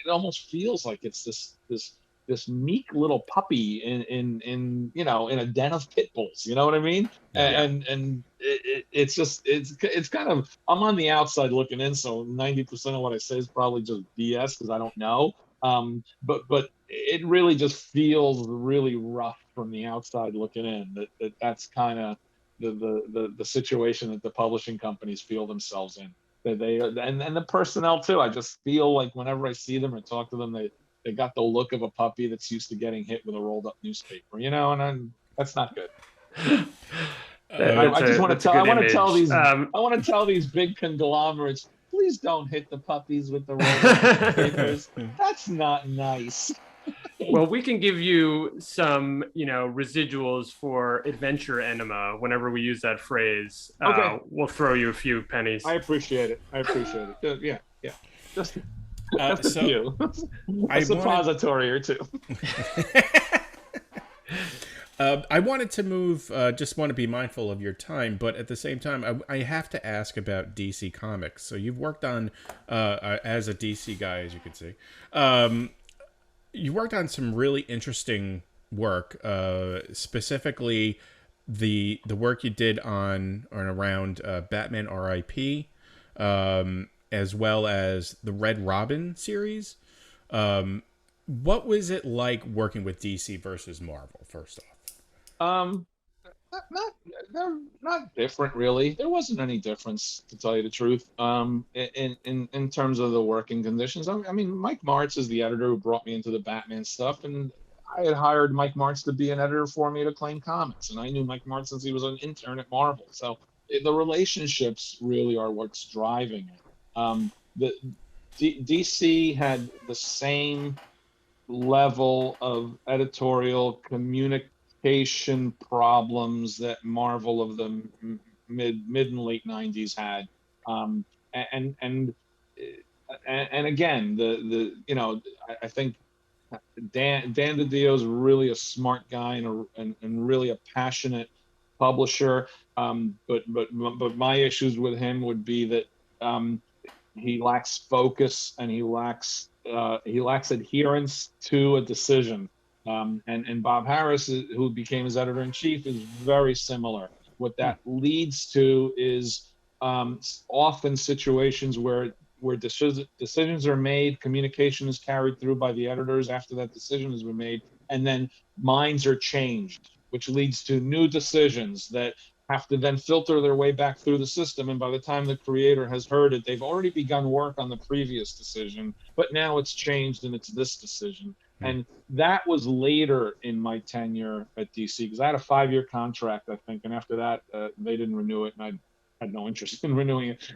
almost feels like it's this meek little puppy in a den of pit bulls, you know what I mean? Yeah. And it's kind of, I'm on the outside looking in, so 90% of what I say is probably just BS because I don't know. But it really just feels really rough from the outside looking in. That's kind of the situation that the publishing companies feel themselves in. That they and the personnel too. I just feel like whenever I see them or talk to them, they got the look of a puppy that's used to getting hit with a rolled up newspaper, and that's not good. I just want to tell. I want to tell these. I want to tell these big conglomerates, please don't hit the puppies with the rolled up newspapers. That's not nice. Well, we can give you some, residuals for adventure enema whenever we use that phrase. Okay. We'll throw you a few pennies. I appreciate it. Yeah. Just a So few. A suppository or two. I wanted to move, just want to be mindful of your time, but at the same time, I have to ask about DC Comics. So you've worked on, as a DC guy, as you can see, you worked on some really interesting work, specifically the work you did on or around Batman R.I.P., as well as the Red Robin series. What was it like working with DC versus Marvel, first off? Not different really. There wasn't any difference, to tell you the truth. In terms of the working conditions. I mean, Mike Martz is the editor who brought me into the Batman stuff, and I had hired Mike Martz to be an editor for me to Acclaim Comics, and I knew Mike Martz since he was an intern at Marvel. So the relationships really are what's driving it. The DC had the same level of editorial communication problems that Marvel of the mid and late 90s had, and again, I think Dan DiDio is really a smart guy and really a passionate publisher, but my issues with him would be that he lacks focus and he lacks adherence to a decision. And Bob Harris, who became his editor-in-chief, is very similar. What that leads to is often situations where decisions are made, communication is carried through by the editors after that decision has been made, and then minds are changed, which leads to new decisions that have to then filter their way back through the system. And by the time the creator has heard it, they've already begun work on the previous decision, but now it's changed and it's this decision. And that was later in my tenure at DC, because I had a 5-year contract, I think. And after that, they didn't renew it, and I had no interest in renewing it.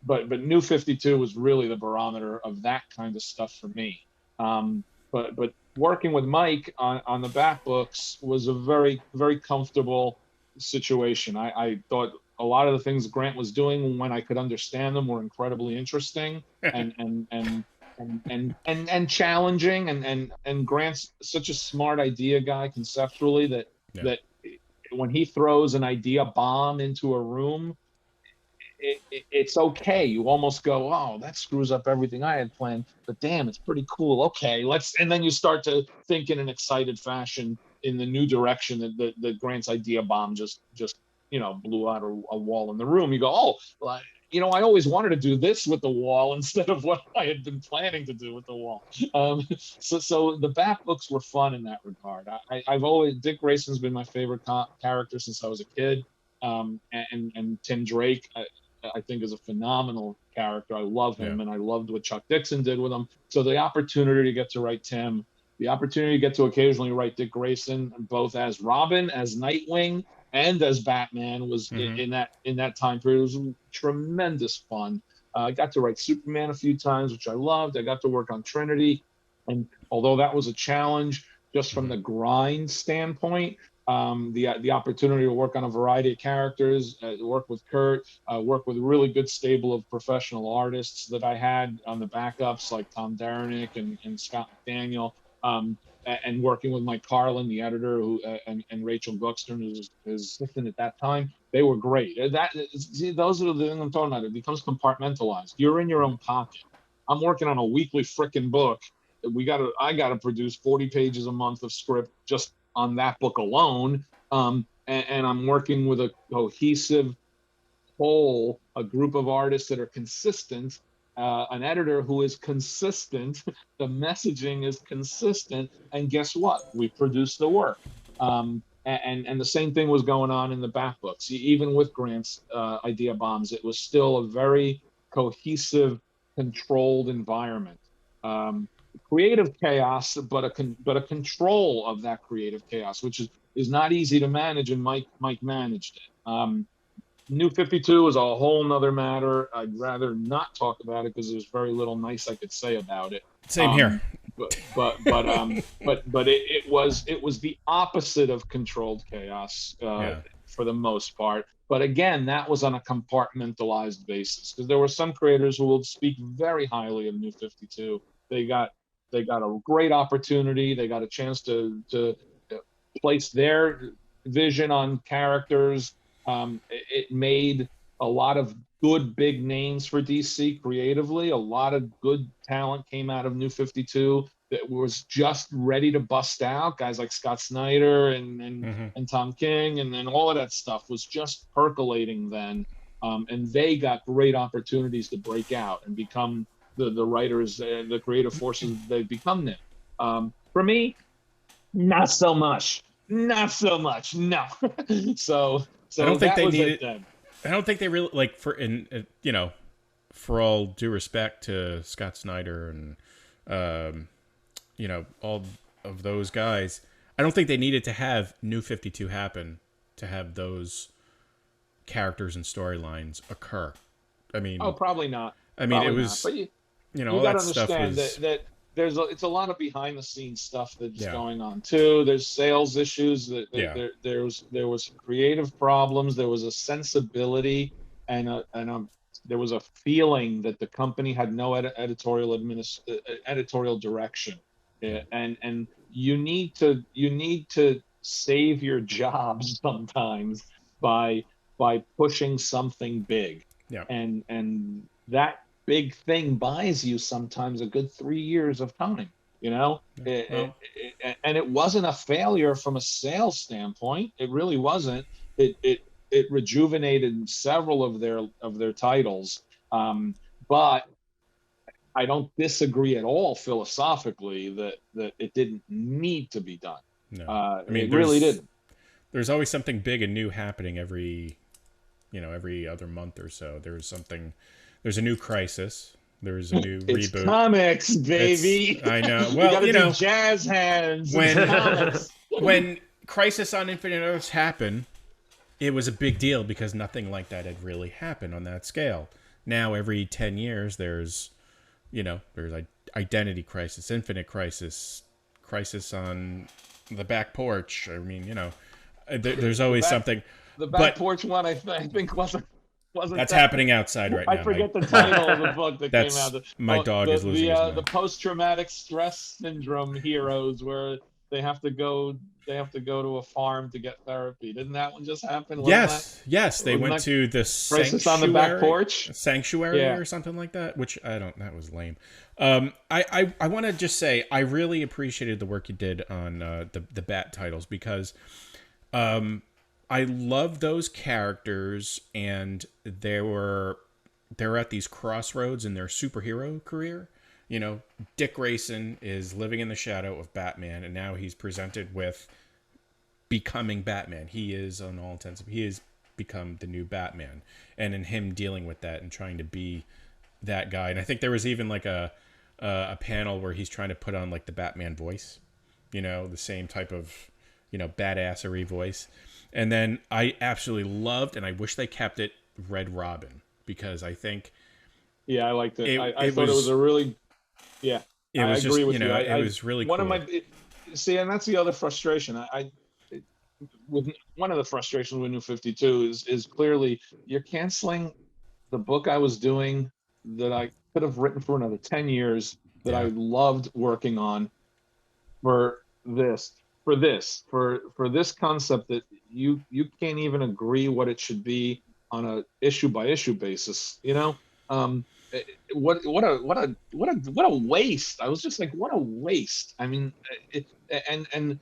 But New 52 was really the barometer of that kind of stuff for me. But working with Mike on the back books was a very, very comfortable situation. I thought a lot of the things Grant was doing, when I could understand them, were incredibly interesting and challenging. And Grant's such a smart idea guy conceptually that when he throws an idea bomb into a room, it's okay. You almost go, oh, that screws up everything I had planned, but damn, it's pretty cool. Okay, and then you start to think in an excited fashion in the new direction that Grant's idea bomb just blew out a wall in the room. You go, oh, well, I always wanted to do this with the wall instead of what I had been planning to do with the wall. So the back books were fun in that regard. I've always, Dick Grayson's been my favorite character since I was a kid. And Tim Drake, I think, is a phenomenal character. I love him, and I loved what Chuck Dixon did with him. So the opportunity to get to write Tim, the opportunity to get to occasionally write Dick Grayson, both as Robin, as Nightwing, and as Batman, was in that time period. It was tremendous fun. I got to write Superman a few times, which I loved. I got to work on Trinity, and although that was a challenge just from the grind standpoint, the opportunity to work on a variety of characters, work with Kurt, work with a really good stable of professional artists that I had on the backups, like Tom Darenick and Scott McDaniel. and working with Mike Carlin, the editor, who and Rachel Gluckstern, who's his assistant at that time. They were great. See, those are the things I'm talking about. It becomes compartmentalized. You're in your own pocket. I'm working on a weekly frickin' book. I gotta produce 40 pages a month of script just on that book alone. And I'm working with a cohesive whole, a group of artists that are consistent, an editor who is consistent, the messaging is consistent, and guess what? We produce the work. And the same thing was going on in the back books. Even with Grant's idea bombs, it was still a very cohesive, controlled environment. Creative chaos, but a control of that creative chaos, which is not easy to manage, and Mike managed it. New 52 is a whole nother matter. I'd rather not talk about it because there's very little nice I could say about it. Same here. But it was the opposite of controlled chaos for the most part. But again, that was on a compartmentalized basis, because there were some creators who will speak very highly of New 52. They got a great opportunity. They got a chance to place their vision on characters. It made a lot of good big names for DC creatively. A lot of good talent came out of New 52 that was just ready to bust out. Guys like Scott Snyder and Tom King, and then all of that stuff was just percolating then. And they got great opportunities to break out and become the writers, the creative forces they've become now. For me, not so much. No. So I don't think they needed. I don't think they really like for all due respect to Scott Snyder and all of those guys, I don't think they needed to have New 52 happen to have those characters and storylines occur. I mean, probably not. I mean, probably it was not. But all gotta that stuff understand was that it's a lot of behind the scenes stuff that's going on too. There's sales issues. There was creative problems. There was a sensibility and there was a feeling that the company had no editorial direction. And you need to save your jobs sometimes by pushing something big. Yeah. And that big thing buys you sometimes a good 3 years of time, and it wasn't a failure from a sales standpoint. It really wasn't. It rejuvenated several of their titles, but I don't disagree at all philosophically that it didn't need to be done. No, I mean, it really didn't. There's always something big and new happening every other month or so. There's a new Crisis. There's a new it's reboot. Comics, baby. I know. Well, you do jazz hands. When Crisis on Infinite Earths happened, it was a big deal because nothing like that had really happened on that scale. Now every 10 years there's Identity Crisis, Infinite Crisis, Crisis on the Back Porch. I mean, there's always something. The Back Porch one, I think wasn't. That's happening outside right now. I forget the title of the book that came out. My dog is losing his mind. The post-traumatic stress syndrome heroes, where they have to go to a farm to get therapy. Didn't that one just happen? Yes. They went to the Crisis on the Back Porch, Sanctuary or something like that. Which that was lame. I want to just say I really appreciated the work you did on the Bat titles, because I love those characters, and they're at these crossroads in their superhero career. Dick Grayson is living in the shadow of Batman, and now he's presented with becoming Batman. He is, on all intents, he has become the new Batman, and in him dealing with that and trying to be that guy. And I think there was even like a panel where he's trying to put on like the Batman voice, the same type of badassery voice. And then I absolutely loved, and I wish they kept it, Red Robin, because I think I liked it. I thought it was a really I agree with you. It was really one cool. And that's the other frustration. With one of the frustrations with New 52 is clearly you're canceling the book I was doing that I could have written for another 10 years that I loved working on for for this concept that you can't even agree what it should be on a issue by issue basis, what a waste. I was just like, what a waste. I mean, and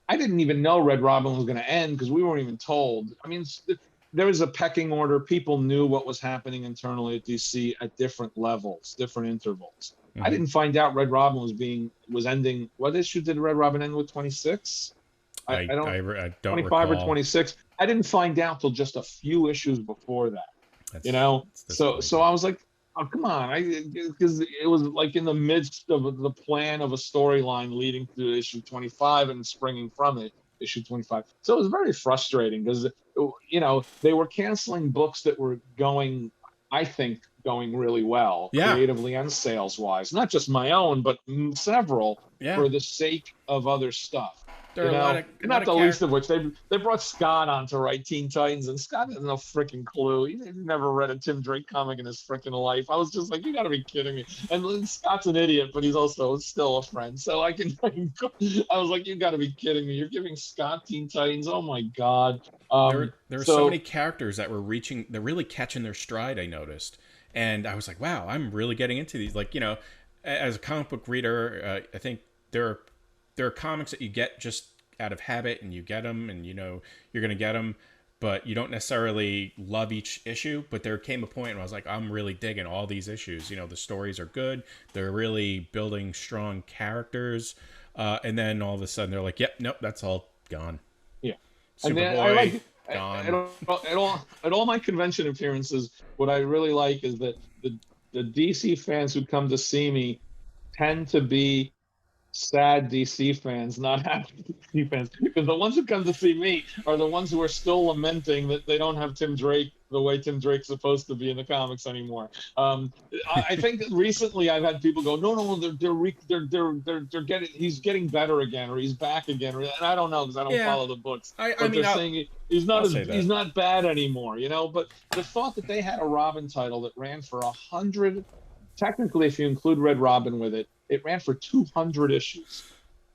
I didn't even know Red Robin was going to end because we weren't even told. I mean, there was a pecking order. People knew what was happening internally at DC at different levels, different intervals. I didn't find out Red Robin was ending. What issue did Red Robin end with? 26? I don't 25 recall. Or 26. I didn't find out till just a few issues before that. So I was like, oh, come on. Because it was like in the midst of the plan of a storyline leading to issue 25 and springing from it, issue 25. So it was very frustrating because, they were canceling books that were going really well, creatively and sales-wise. Not just my own, but several for the sake of other stuff. There are not the least of which they brought Scott on to write Teen Titans, and Scott has no freaking clue. He never read a Tim Drake comic in his freaking life. I was just like, you got to be kidding me. And Scott's an idiot, but he's also still a friend. So I was like, you got to be kidding me. You're giving Scott Teen Titans? Oh my god. There were so many characters that were they're really catching their stride. I noticed, and I was like, wow, I'm really getting into these. Like, as a comic book reader, I think there are comics that you get just out of habit, and you get them, and you're going to get them, but you don't necessarily love each issue. But there came a point where I was like, I'm really digging all these issues. The stories are good. They're really building strong characters. And then all of a sudden they're like, yep, nope, that's all gone. Yeah. Superboy, gone. At all my convention appearances, what I really like is that the DC fans who come to see me tend to be sad DC fans, not happy DC fans, because the ones who come to see me are the ones who are still lamenting that they don't have Tim Drake the way Tim Drake's supposed to be in the comics anymore. I think recently I've had people go, no, they're getting, he's getting better again, or he's back again, and I don't know because I don't follow the books. They're saying he's not bad anymore, But the thought that they had a Robin title that ran for 100, technically, if you include Red Robin with it, it ran for 200 issues.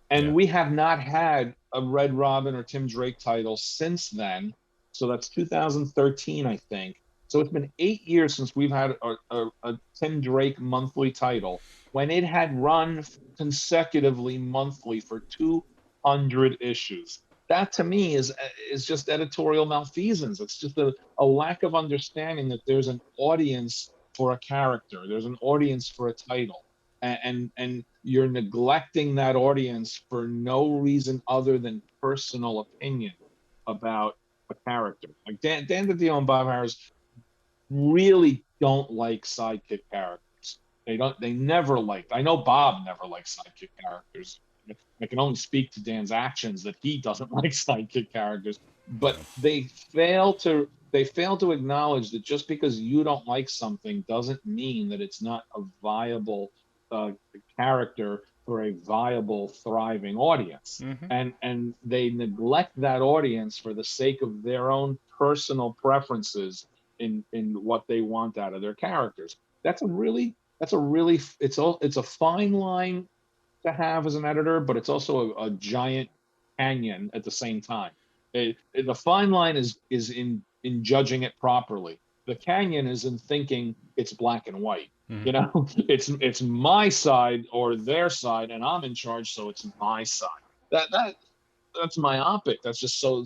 And we have not had a Red Robin or Tim Drake title since then. So that's 2013, I think. So it's been 8 years since we've had a Tim Drake monthly title, when it had run consecutively monthly for 200 issues. That to me is just editorial malfeasance. It's just a lack of understanding that there's an audience for a character. There's an audience for a title. And you're neglecting that audience for no reason other than personal opinion about a character. Like Dan DiDio and Bob Harris really don't like sidekick characters. They never liked. I know Bob never liked sidekick characters. I can only speak to Dan's actions that he doesn't like sidekick characters. But they fail to acknowledge that just because you don't like something doesn't mean that it's not a viable character for a viable, thriving audience. And they neglect that audience for the sake of their own personal preferences in what they want out of their characters. It's a fine line to have as an editor, but it's also a giant canyon at the same time. The fine line is in judging it properly. The canyon is in thinking it's black and white. It's my side or their side, and I'm in charge, so it's my side. That's myopic. That's just so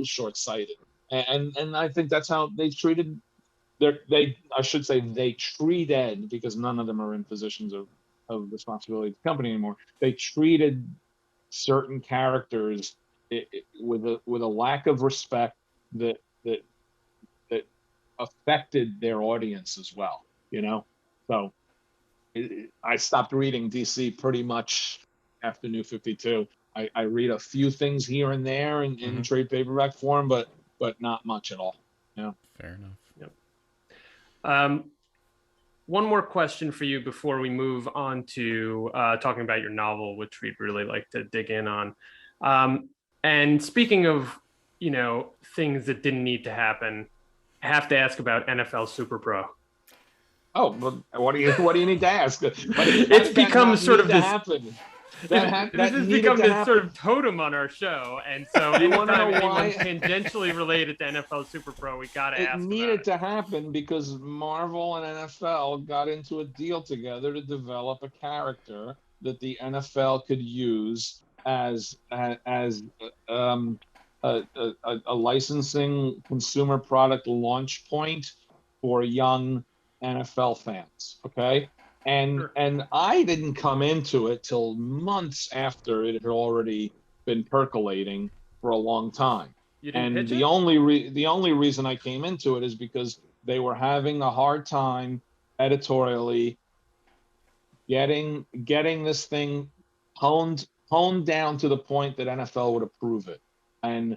short-sighted. And I think that's how they treated they treated, because none of them are in positions of responsibility to the company anymore. They treated certain characters with a lack of respect that affected their audience as well. So I stopped reading DC pretty much after New 52. I read a few things here and there in trade paperback form, but not much at all. Fair enough. Yep. One more question for you before we move on to talking about your novel, which we'd really like to dig in on. And speaking of, things that didn't need to happen, I have to ask about NFL Super Pro. Oh, well, what do you need to ask? It's become sort of this. This has become this sort of totem on our show, and so anytime anyone's tangentially related to NFL Super Pro, we got to ask. It needed to happen because Marvel and NFL got into a deal together to develop a character that the NFL could use as a licensing consumer product launch point for young NFL fans. Okay. And I didn't come into it till months after it had already been percolating for a long time. And the only reason I came into it is because they were having a hard time editorially getting this thing honed down to the point that NFL would approve it. And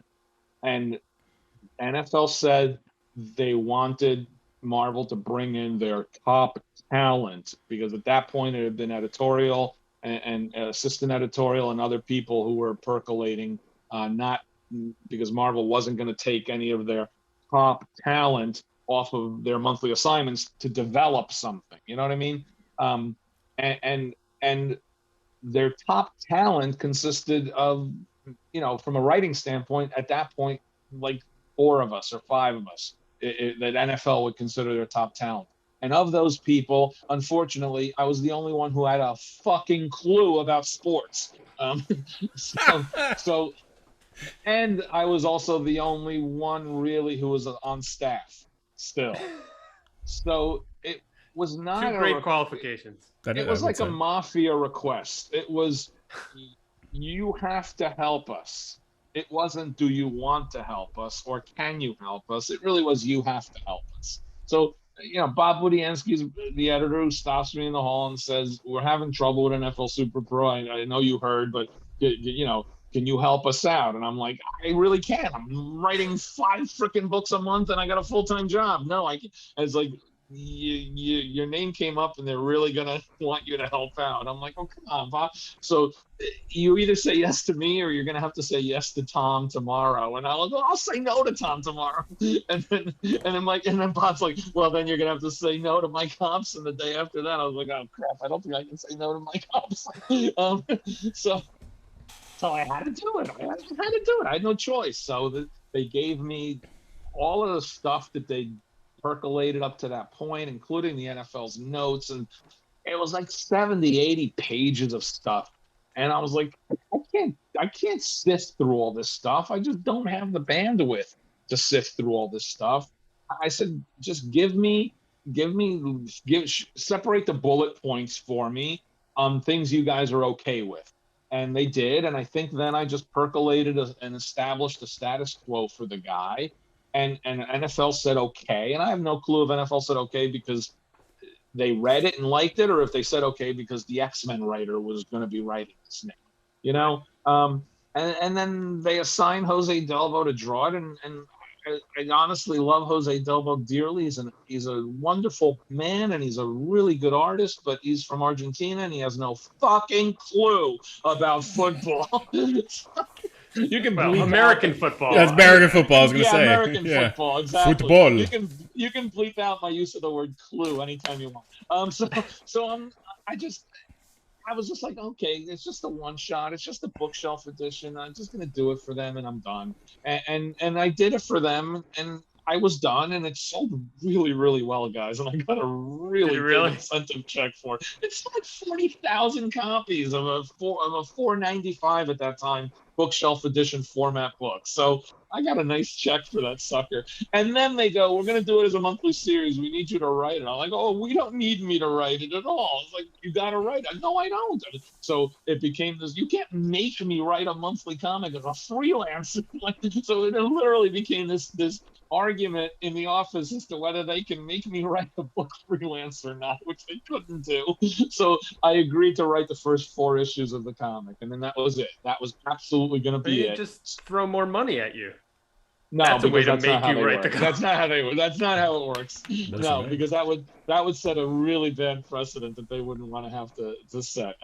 NFL said they wanted Marvel to bring in their top talent, because at that point it had been editorial and assistant editorial and other people who were percolating, not because Marvel wasn't going to take any of their top talent off of their monthly assignments to develop something. You know what I mean? And their top talent consisted of, from a writing standpoint, at that point, like 4 of us or 5 of us that NFL would consider their top talent. And of those people, unfortunately, I was the only one who had a fucking clue about sports. So, and I was also the only one really who was on staff still. So it was not 2 great qualifications. It was like a mafia request. It was, you have to help us. It wasn't, do you want to help us or can you help us? It really was, you have to help us. So, Bob Budiansky's the editor who stops me in the hall and says, we're having trouble with NFL Super Pro. I know you heard, but, can you help us out? And I'm like, I really can. I'm writing 5 freaking books a month and I got a full-time job. No, I can't. It's like, your name came up and they're really gonna want you to help out. I'm like, oh, come on, Bob. So you either say yes to me or you're gonna have to say yes to Tom tomorrow. And I'll say no to Tom tomorrow. And then Bob's like, well, then you're gonna have to say no to Mike Hobson the day after that. I was like, oh crap, I don't think I can say no to Mike Hobson. So I had to do it. I had no choice. So they gave me all of the stuff that they percolated up to that point, including the NFL's notes, and it was like 70, 80 pages of stuff. And I was like, I can't sift through all this stuff. I just don't have the bandwidth to sift through all this stuff. I said, just separate the bullet points for me on things you guys are okay with. And they did. And I think then I just percolated and established a status quo for the guy. And NFL said okay, and I have no clue if NFL said okay because they read it and liked it, or if they said okay because the X-Men writer was going to be writing this name, And then they assigned Jose Delbo to draw it, and I honestly love Jose Delbo dearly. He's a wonderful man, and he's a really good artist, but he's from Argentina, and he has no fucking clue about football. You can American football. That's American football. I was going to say American football. Exactly. Football. You can bleep out my use of the word clue anytime you want. I was just like, okay, it's just a one shot. It's just a bookshelf edition. I'm just going to do it for them, and I'm done. And I did it for them, and I was done, and it sold really, really well, guys. And I got a really good incentive check for it. It's like 40,000 copies of a $4.95 at that time bookshelf edition format book. So I got a nice check for that sucker. And then they go, we're going to do it as a monthly series. We need you to write it. I'm like, oh, we don't need me to write it at all. It's like, you got to write it. No, I don't. So it became this, you can't make me write a monthly comic as a freelance. So it literally became this argument in the office as to whether they can make me write a book freelance or not, which they couldn't do. So I agreed to write the first 4 issues of the comic, and then that was it. That was absolutely going to be it. Just throw more money at you. No, that's a way to make you write the comic. That's not how they work. That's not how it works. No, because that would set a really bad precedent that they wouldn't want to have to set.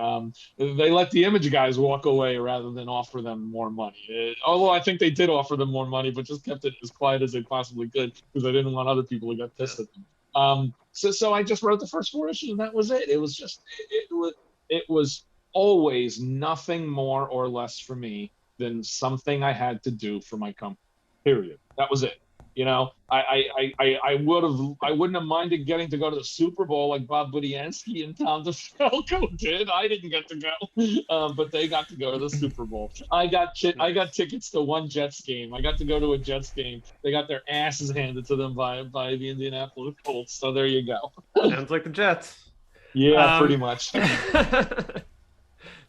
They let the Image guys walk away rather than offer them more money. Although I think they did offer them more money, but just kept it as quiet as they possibly could because they didn't want other people to get pissed at them. So I just wrote the first 4 issues, and that was it. It was just it was always nothing more or less for me than something I had to do for my company. Period. That was it. You know, I wouldn't have minded getting to go to the Super Bowl like Bob Budiansky and Tom DeFalco did. I didn't get to go, but they got to go to the Super Bowl. I got tickets to one Jets game. I got to go to a Jets game. They got their asses handed to them by the Indianapolis Colts. So there you go. Sounds like the Jets. Yeah, pretty much.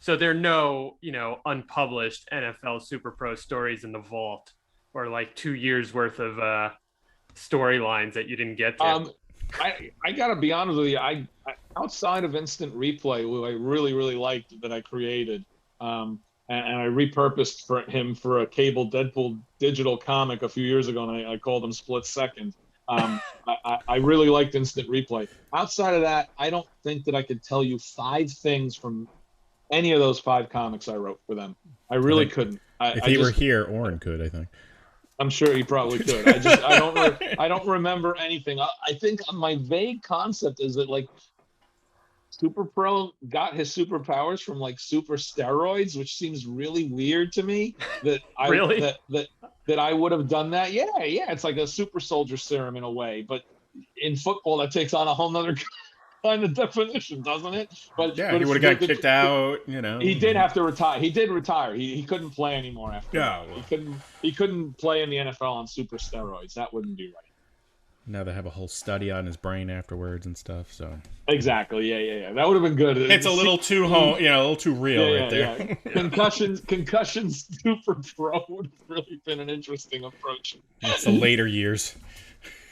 So there are no, unpublished NFL Super Pro stories in the vault, or like 2 years worth of storylines that you didn't get to. I gotta be honest with you. I outside of Instant Replay, who I really, really liked that I created, and I repurposed for him for a cable Deadpool digital comic a few years ago, and I called him Split Second. I really liked Instant Replay. Outside of that, I don't think that I could tell you 5 things from any of those 5 comics I wrote for them. I really couldn't. If he were here, Oren could, I think. I'm sure he probably could. I don't remember anything. I think my vague concept is that like Super Pro got his superpowers from like super steroids, which seems really weird to me. That I Really? that I would have done that. Yeah, it's like a super soldier serum in a way, but in football that takes on a whole nother kind of definition, doesn't it? But he would have got kicked out. He did have to retire. He did retire. He couldn't play anymore after. Yeah, that. He couldn't play in the NFL on super steroids. That wouldn't be right. Now they have a whole study on his brain afterwards and stuff. So exactly, yeah. That would have been good. It's a little too a little too real right there. Yeah. Concussions Super Pro would have really been an interesting approach. It's the later years.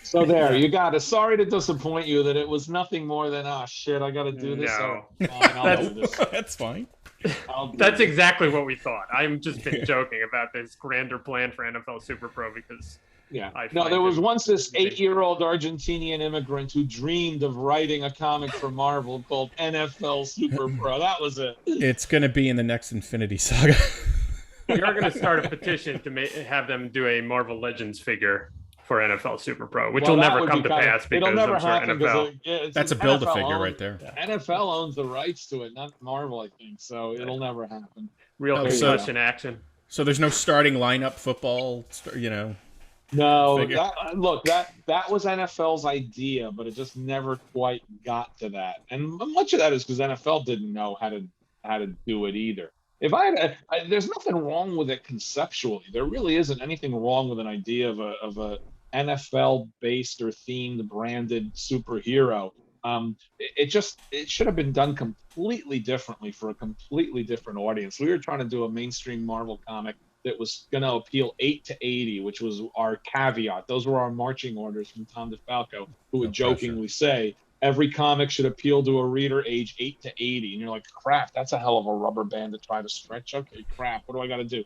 So there, you got it. Sorry to disappoint you that it was nothing more than, shit, I got to do this. No. I'll do this. That's fine. That's exactly what we thought. I'm just been joking about this grander plan for NFL Super Pro because there was once this 8-year-old Argentinian immigrant who dreamed of writing a comic for Marvel called NFL Super Pro. That was it. It's going to be in the next Infinity Saga. You're going to start a petition to have them do a Marvel Legends figure for NFL Super Pro, which will never come to pass because I'm sure NFL. That's a Build-A-Figure right there. NFL owns the rights to it, not Marvel, I think. So it'll never happen. Real concussion action. So there's no starting lineup football, No, that was NFL's idea, but it just never quite got to that. And much of that is because NFL didn't know how to do it either. If there's nothing wrong with it conceptually. There really isn't anything wrong with an idea of a NFL-based or themed branded superhero. It should have been done completely differently for a completely different audience. We were trying to do a mainstream Marvel comic that was going to appeal 8 to 80, which was our caveat. Those were our marching orders from Tom DeFalco, who would jokingly say, every comic should appeal to a reader age 8 to 80. And you're like, crap, that's a hell of a rubber band to try to stretch. Okay, crap, what do I got to do?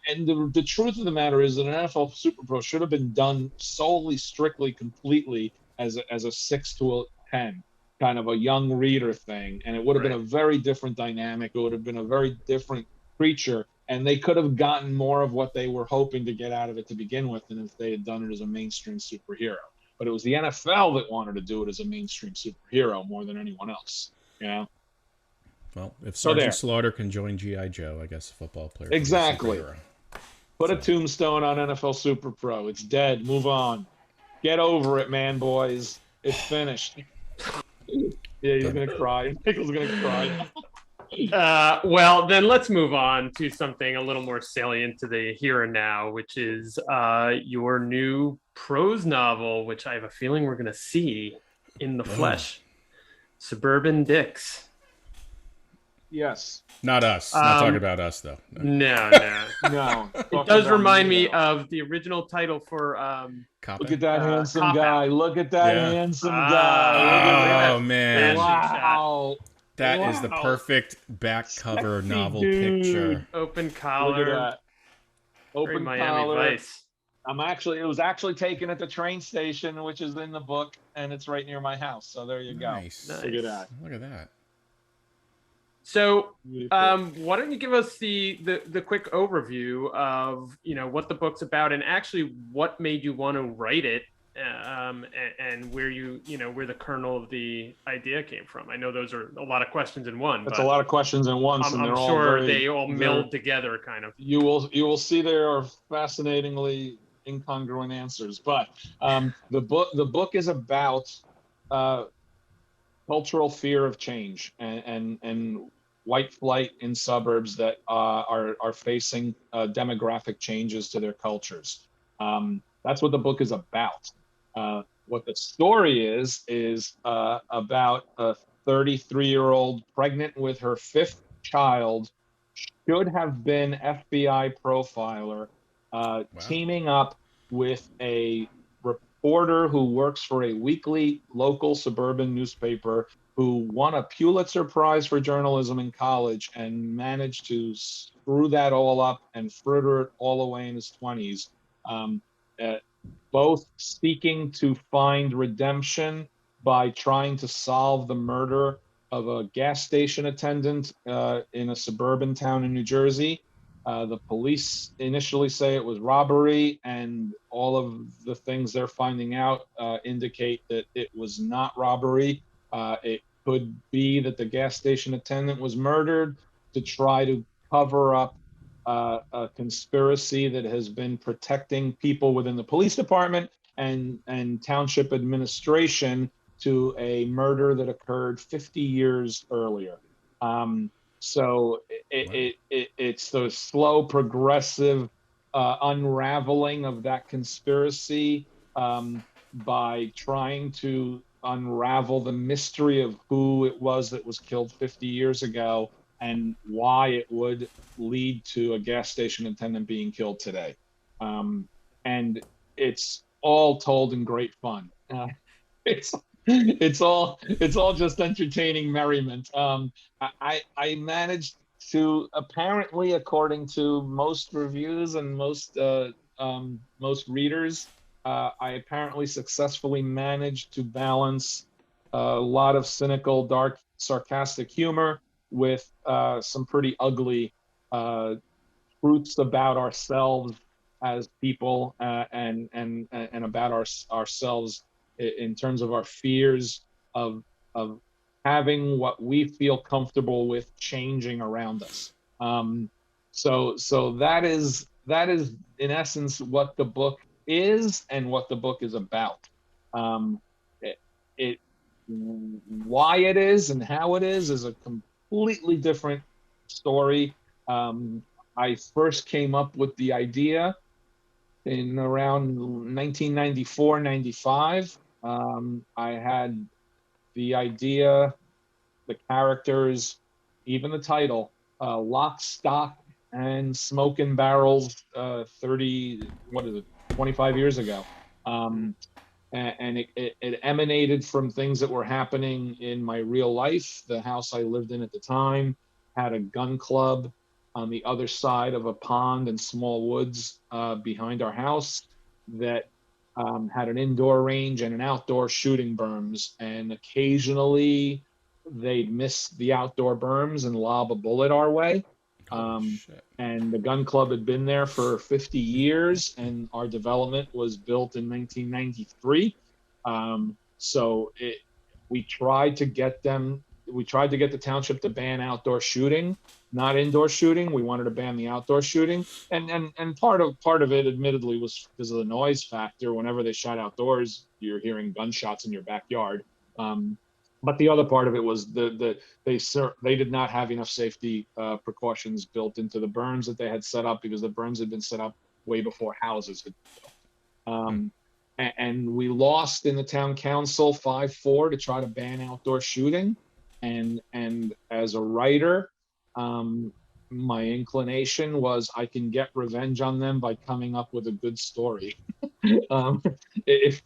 And the truth of the matter is that an NFL Super Pro should have been done solely, strictly, completely as a 6 to a 10, kind of a young reader thing. And it would have been a very different dynamic. It would have been a very different creature. And they could have gotten more of what they were hoping to get out of it to begin with than if they had done it as a mainstream superhero. But it was the NFL that wanted to do it as a mainstream superhero more than anyone else, Well, if Sergeant Slaughter can join G.I. Joe, I guess a football player. Exactly. Put a tombstone on NFL Super Pro. It's dead. Move on. Get over it, man, boys. It's finished. Yeah, he's going to cry. Michael's going to cry. Well, then let's move on to something a little more salient to the here and now, which is your new prose novel, which I have a feeling we're going to see in the flesh. Suburban Dicks. Yes. Not us. Not talking about us, though. No. It does remind me of the original title for... Look at that handsome guy. Look at that handsome guy. Oh, man. Wow. That is the perfect back cover novel picture. Open collar. Look at that. Open Miami collar. Vice. It was actually taken at the train station, which is in the book, and it's right near my house. So there you go. Nice. Look at that. Look at that. So, why don't you give us the quick overview of what the book's about and actually what made you want to write it and where where the kernel of the idea came from. I know those are a lot of questions in one. That's a lot of questions in one, and they're I'm all sure they all meld together, kind of. You will see there are fascinatingly incongruent answers, but the book is about cultural fear of change and white flight in suburbs that are facing demographic changes to their cultures. That's what the book is about. What the story is about a 33-year-old pregnant with her 5th child, should have been FBI profiler, Wow. teaming up with a reporter who works for a weekly local suburban newspaper, who won a Pulitzer Prize for journalism in college and managed to screw that all up and fritter it all away in his 20s. Both seeking to find redemption by trying to solve the murder of a gas station attendant in a suburban town in New Jersey. The police initially say it was robbery, and all of the things they're finding out indicate that it was not robbery. It could be that the gas station attendant was murdered to try to cover up a conspiracy that has been protecting people within the police department and township administration to a murder that occurred 50 years earlier. So it's the slow, progressive unraveling of that conspiracy by trying to unravel the mystery of who it was that was killed 50 years ago and why it would lead to a gas station attendant being killed today. And it's all told in great fun. It's all just entertaining merriment. I managed to, apparently, according to most reviews and most readers, I apparently successfully managed to balance a lot of cynical, dark, sarcastic humor with some pretty ugly truths about ourselves as people and about ourselves in terms of our fears of having what we feel comfortable with changing around us. So that is in essence what the book is and what the book is about. Why it is and how it is a completely different story. I first came up with the idea in around 1994, 95. I had the idea, the characters, even the title, Lock, Stock, and Smoking Barrels 25 years ago. And it emanated from things that were happening in my real life. The house I lived in at the time had a gun club on the other side of a pond and small woods behind our house that had an indoor range and an outdoor shooting berms. And occasionally they'd miss the outdoor berms and lob a bullet our way. And the gun club had been there for 50 years, and our development was built in 1993. So we tried to get the township to ban outdoor shooting, not indoor shooting. We wanted to ban the outdoor shooting, and part of it, admittedly, was because of the noise factor. Whenever they shot outdoors, you're hearing gunshots in your backyard. But the other part of it was they did not have enough safety precautions built into the berms that they had set up, because the berms had been set up way before houses had been built. And we lost in the town council 5-4 to try to ban outdoor shooting. And as a writer, my inclination was I can get revenge on them by coming up with a good story. If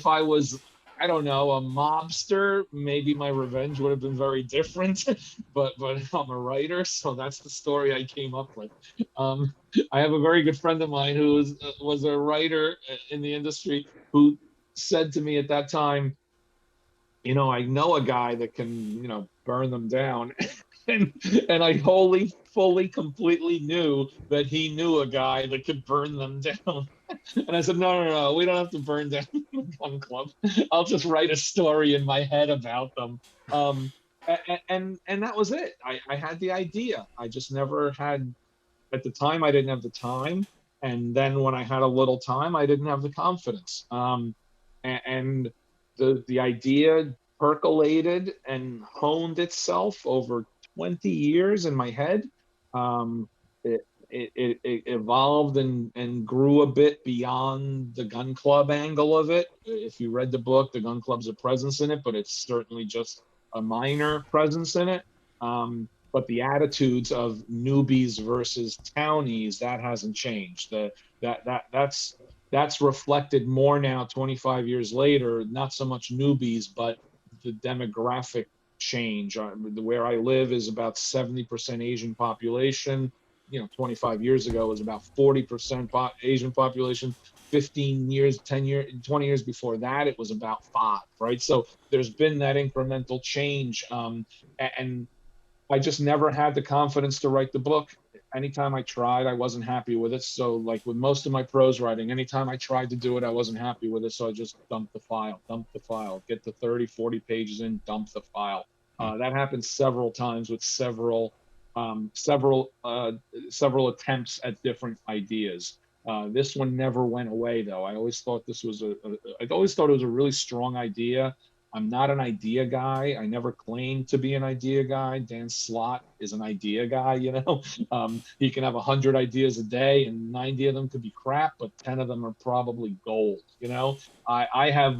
I was, I don't know, a mobster, maybe my revenge would have been very different, but I'm a writer, so that's the story I came up with. I have a very good friend of mine who was a writer in the industry who said to me at that time, I know a guy that can, burn them down. and I wholly, fully, completely knew that he knew a guy that could burn them down. And I said, no, we don't have to burn down the gun club. I'll just write a story in my head about them. And that was it. I had the idea. I just never had, at the time, I didn't have the time. And then when I had a little time, I didn't have the confidence. And the idea percolated and honed itself over 20 years in my head. It evolved and grew a bit beyond the gun club angle of it. If you read the book, the gun club's a presence in it, but it's certainly just a minor presence in it. But the attitudes of newbies versus townies, that hasn't changed. That's reflected more now, 25 years later, not so much newbies, but the demographic change. Where I live is about 70% Asian population. 25 years ago it was about 40% Asian population. 15 years, 10 years, 20 years before that, it was about 5, right? So there's been that incremental change. And I just never had the confidence to write the book. Anytime I tried, I wasn't happy with it. So like with most of my prose writing, anytime I tried to do it, I wasn't happy with it. So I just dumped the file, get to 30, 40 pages in, dump the file. That happened several times with several attempts at different ideas. This one never went away though. I always thought this was I always thought it was a really strong idea. I'm not an idea guy. I never claimed to be an idea guy. Dan Slott is an idea guy, He can have 100 ideas a day and 90 of them could be crap, but 10 of them are probably gold, I have,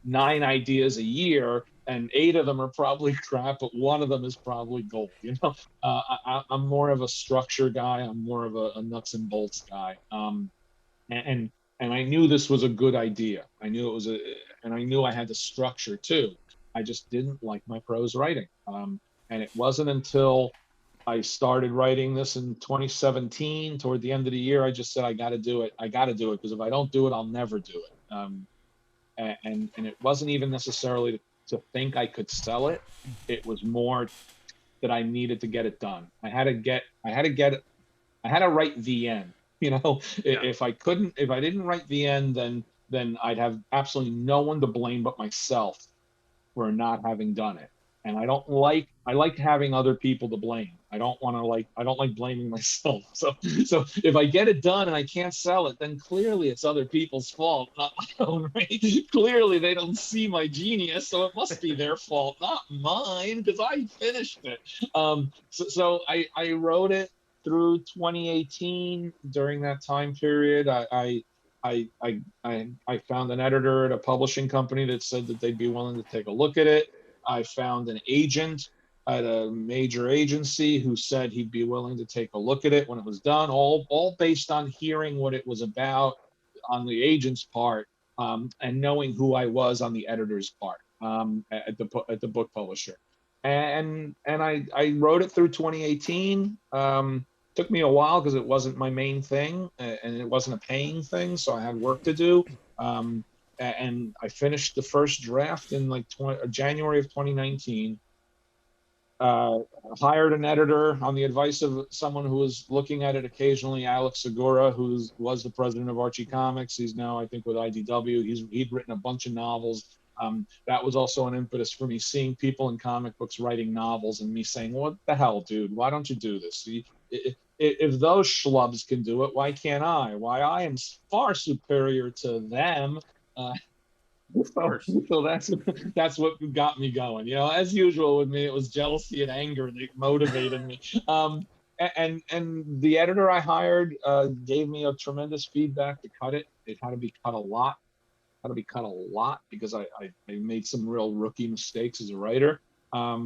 9 ideas a year and 8 of them are probably crap, but 1 of them is probably gold, I'm more of a structure guy. I'm more of a nuts and bolts guy. And I knew this was a good idea. I knew it was and I knew I had the structure too. I just didn't like my prose writing. And it wasn't until I started writing this in 2017, toward the end of the year, I just said, I got to do it. Because if I don't do it, I'll never do it. And it wasn't even necessarily to think I could sell it. It was more that I needed to get it done. I had to write the end. If I didn't write the end, then I'd have absolutely no one to blame but myself for not having done it. And I like having other people to blame. I don't like blaming myself. So if I get it done and I can't sell it, then clearly it's other people's fault, not my own, right? Clearly they don't see my genius, so it must be their fault, not mine, because I finished it. So I wrote it through 2018. During that time period, I found an editor at a publishing company that said that they'd be willing to take a look at it. I found an agent at a major agency who said he'd be willing to take a look at it when it was done, all based on hearing what it was about on the agent's part, and knowing who I was on the editor's part, at the book publisher. And I wrote it through 2018. Took me a while because it wasn't my main thing, and it wasn't a paying thing, so I had work to do. And I finished the first draft in January of 2019. Hired an editor on the advice of someone who was looking at it occasionally, Alex Segura, who was the president of Archie Comics. He's now, I think, with IDW. He'd written a bunch of novels. That was also an impetus for me, seeing people in comic books writing novels and me saying, what the hell, dude, why don't you do this? If those schlubs can do it, why can't I? Why I am far superior to them. So that's what got me going. As usual with me, it was jealousy and anger that motivated me. And the editor I hired gave me a tremendous feedback to cut it. It had to be cut a lot. Because I made some real rookie mistakes as a writer.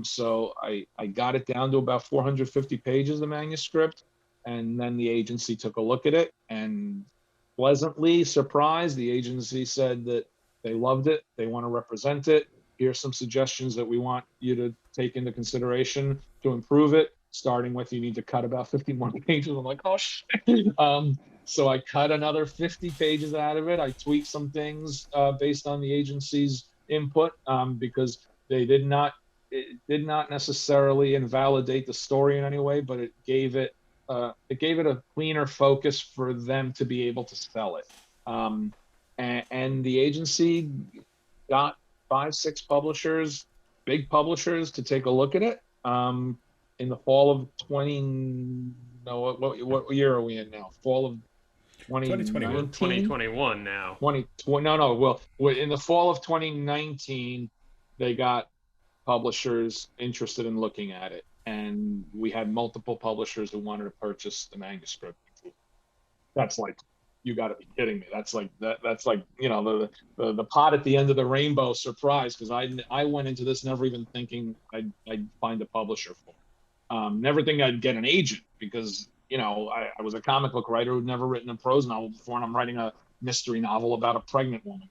So I got it down to about 450 pages of manuscript, and then the agency took a look at it, and pleasantly surprised, the agency said that they loved it. They want to represent it. Here's some suggestions that we want you to take into consideration to improve it, starting with you need to cut about 50 more pages. I'm like, oh shit. So I cut another 50 pages out of it. I tweaked some things based on the agency's input, because it did not necessarily invalidate the story in any way, but it gave it a cleaner focus for them to be able to sell it. And the agency got 5-6 publishers, big publishers, to take a look at it. In the fall of 20, no, what year are we in now? Fall of 2021. 2021 now. Well, in the fall of 2019, they got publishers interested in looking at it, and we had multiple publishers who wanted to purchase the manuscript. That's like, you got to be kidding me. That's like the pot at the end of the rainbow surprise, because I went into this never even thinking I'd find a publisher for it. Never think I'd get an agent, because I was a comic book writer who'd never written a prose novel before, and I'm writing a mystery novel about a pregnant woman.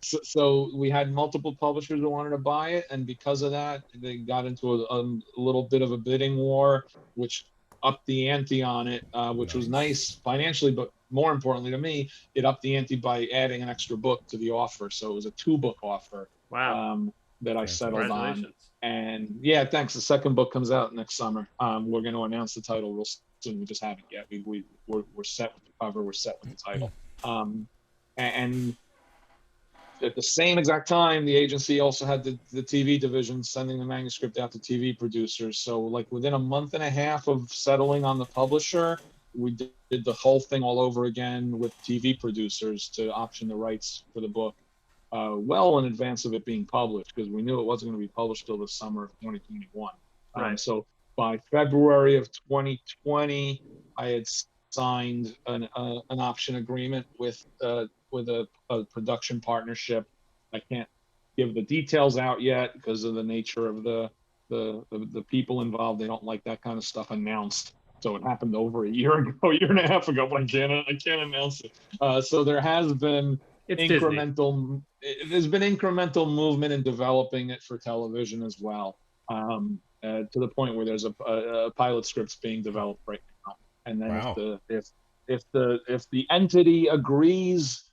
So we had multiple publishers who wanted to buy it, and because of that, they got into a little bit of a bidding war, which upped the ante on it, which was nice financially, but more importantly to me, it upped the ante by adding an extra book to the offer. So it was a 2-book offer. Wow. That I settled on. And yeah, thanks. The second book comes out next summer. We're going to announce the title real soon. We just haven't yet. We're set with the cover. We're set with the title. And at the same exact time, the agency also had the TV division sending the manuscript out to TV producers. So like within a month and a half of settling on the publisher, we did the whole thing all over again with TV producers to option the rights for the book well in advance of it being published, because we knew it wasn't going to be published till the summer of 2021. Right. So by February of 2020, I had signed an option agreement with a production partnership. I can't give the details out yet because of the nature of the people involved. They don't like that kind of stuff announced. So it happened over a year and a half ago, but I can't announce it. So there has been there's been incremental movement in developing it for television as well, to the point where there's a pilot scripts being developed right now. And then if the entity agrees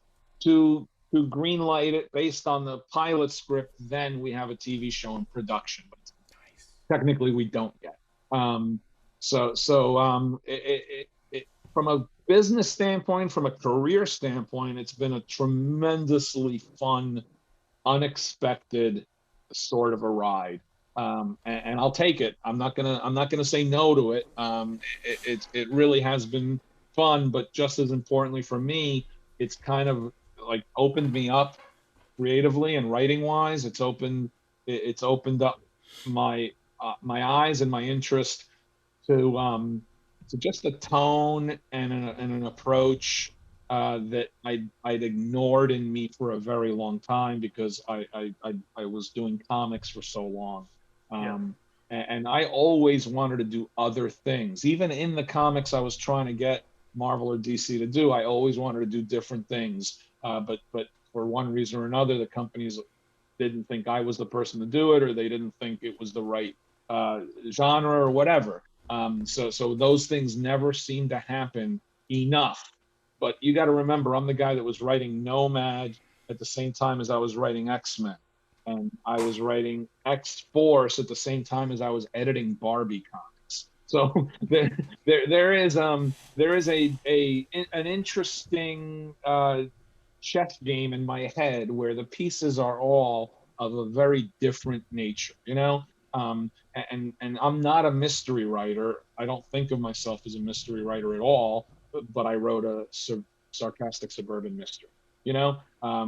to greenlight it based on the pilot script, then we have a TV show in production. But technically, we don't yet. From a business standpoint, from a career standpoint, it's been a tremendously fun, unexpected sort of a ride. And I'll take it. I'm not gonna say no to it. It really has been fun, but just as importantly for me, it's kind of like opened me up creatively and writing wise. It's opened up my eyes and my interest to just a tone and an approach that I'd ignored in me for a very long time, because I was doing comics for so long. And I always wanted to do other things. Even in the comics I was trying to get Marvel or DC to do, I always wanted to do different things. But for one reason or another, the companies didn't think I was the person to do it, or they didn't think it was the right genre or whatever. So those things never seemed to happen enough. But you got to remember, I'm the guy that was writing Nomad at the same time as I was writing X-Men. And I was writing X-Force at the same time as I was editing Barbie comics. So there is an interesting chess game in my head where the pieces are all of a very different nature, and I'm not a mystery writer. I don't think of myself as a mystery writer at all, but I wrote a sarcastic suburban mystery.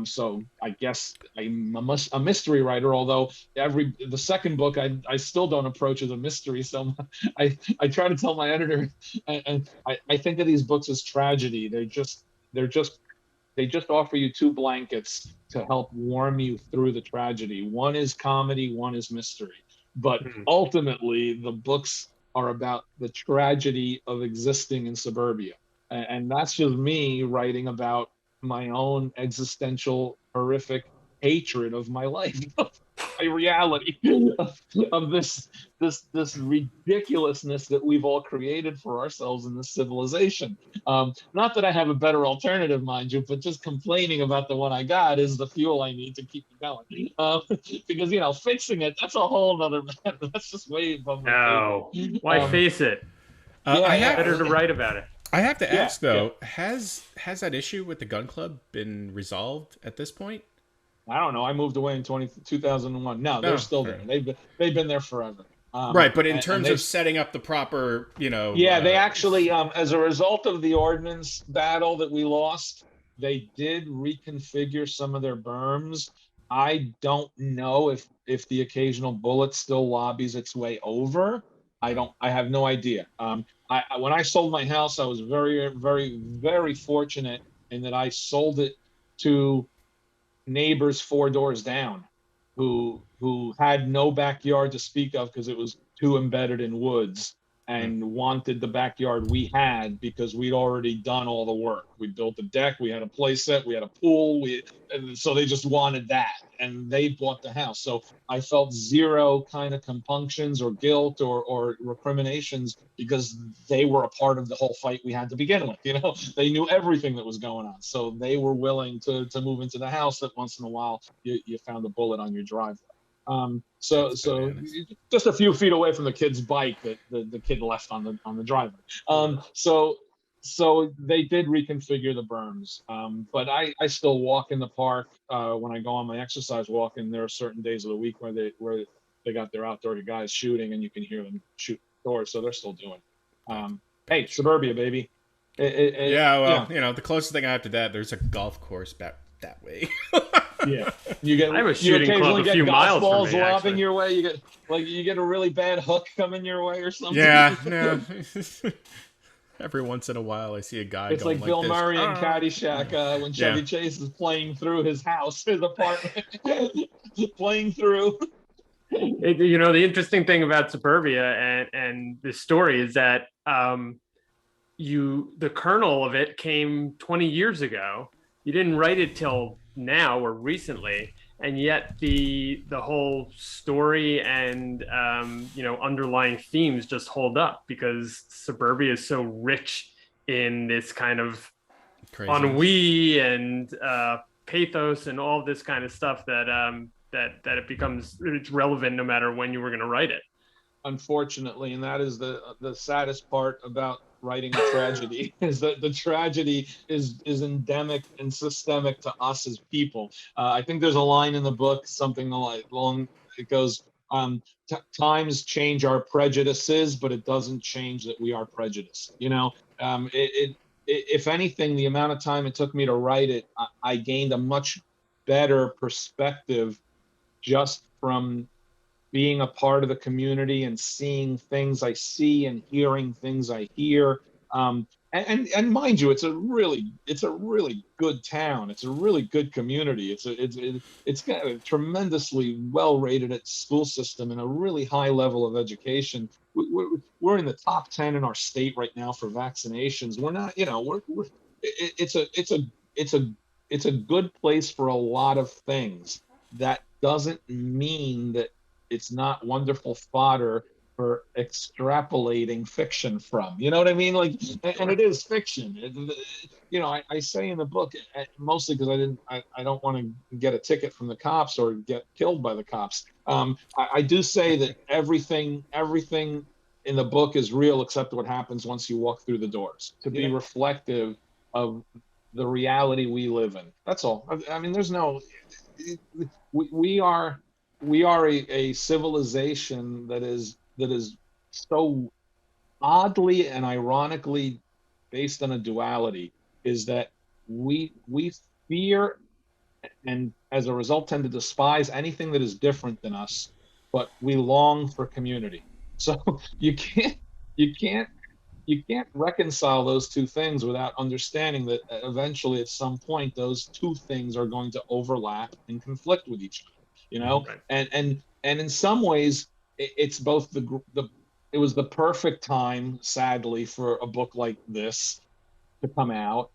So I guess I'm a mystery writer, although the second book I still don't approach as a mystery. So I try to tell my editor, and I think of these books as tragedy. They just offer you 2 blankets to help warm you through the tragedy. One is comedy, one is mystery. But ultimately, the books are about the tragedy of existing in suburbia. And that's just me writing about my own existential, horrific hatred of my life, my reality of this ridiculousness that we've all created for ourselves in this civilization. Not that I have a better alternative, mind you, but just complaining about the one I got is the fuel I need to keep me going. Because fixing it, that's a whole other matter. That's just way above my table. Why face it? better to write about it. I have to ask though, has that issue with the gun club been resolved at this point? I don't know. I moved away in 2001. No, they're still there. They've been there forever. Right, but in terms of setting up the proper, they actually, as a result of the ordnance battle that we lost, they did reconfigure some of their berms. I don't know if the occasional bullet still lobbies its way over. I have no idea. When I sold my house, I was very, very, very fortunate in that I sold it to neighbors 4 doors down who had no backyard to speak of because it was too embedded in woods, and wanted the backyard we had because we'd already done all the work. We built a deck, we had a play set, we had a pool, and so they just wanted that, and they bought the house. So I felt zero kind of compunctions or guilt or recriminations because they were a part of the whole fight we had to begin with. They knew everything that was going on, so they were willing to move into the house that once in a while you found a bullet on your driveway. So just a few feet away from the kid's bike that the kid left on the driveway. So they did reconfigure the berms. But I still walk in the park when I go on my exercise walk, and there are certain days of the week where they got their outdoor guys shooting, and you can hear them shoot doors. So they're still doing it. Hey, suburbia, baby. The closest thing I have to that, there's a golf course back that way. Yeah, I have a shooting club a few miles balls from me, lobbing your way. You get a really bad hook coming your way or something. Yeah, no. Every once in a while, I see a guy. It's like Bill Murray in Caddyshack when Chevy Chase is playing through his house, his apartment, playing through. The interesting thing about suburbia and this story is that the kernel of it came 20 years ago. You didn't write it till now or recently, and yet the whole story and underlying themes just hold up because suburbia is so rich in this kind of ennui and pathos and all this kind of stuff that it's relevant no matter when you were going to write it. Unfortunately, and that is the saddest part about writing a tragedy is that the tragedy is endemic and systemic to us as people. I think there's a line in the book, something it goes, times change our prejudices, but it doesn't change that we are prejudiced. If anything, the amount of time it took me to write it, I gained a much better perspective just from being a part of the community and seeing things I see and hearing things I hear. And mind you, it's a really good town. It's a really good community. It's got a tremendously well-rated school system and a really high level of education. We're in the top 10 in our state right now for vaccinations. We're not, it's a good place for a lot of things. That doesn't mean that it's not wonderful fodder for extrapolating fiction from. You know what I mean? And it is fiction. I say in the book, mostly because I don't want to get a ticket from the cops or get killed by the cops. I do say that everything in the book is real except what happens once you walk through the doors, to be reflective of the reality we live in. That's all. I mean, there's no. We are a civilization that is so oddly and ironically based on a duality, is that we fear and as a result tend to despise anything that is different than us, but we long for community. So you can't reconcile those two things without understanding that eventually at some point those two things are going to overlap and conflict with each other. Right. And in some ways it's both it was the perfect time, sadly, for a book like this to come out.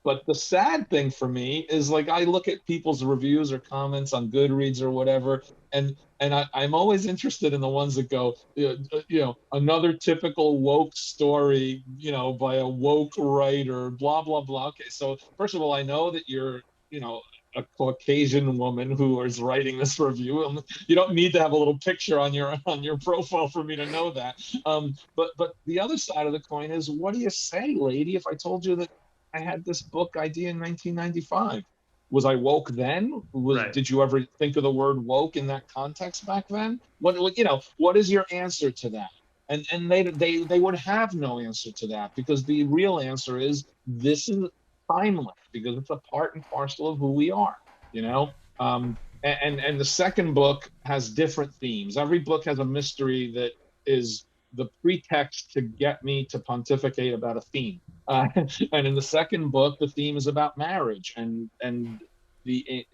But the sad thing for me is, I look at people's reviews or comments on Goodreads or whatever, and I'm always interested in the ones that go, another typical woke story, by a woke writer, blah, blah, blah. Okay, so first of all, I know that you're, a Caucasian woman who is writing this review. You don't need to have a little picture on your profile for me to know that. But the other side of the coin is, what do you say, lady, if I told you that I had this book idea in 1995? Was I woke then? Right. Did you ever think of the word woke in that context back then? What what is your answer to that? And they would have no answer to that, because the real answer is, this is timeless, because it's a part and parcel of who we are, and the second book has different themes. Every book has a mystery that is the pretext to get me to pontificate about a theme. And in the second book, the theme is about marriage and the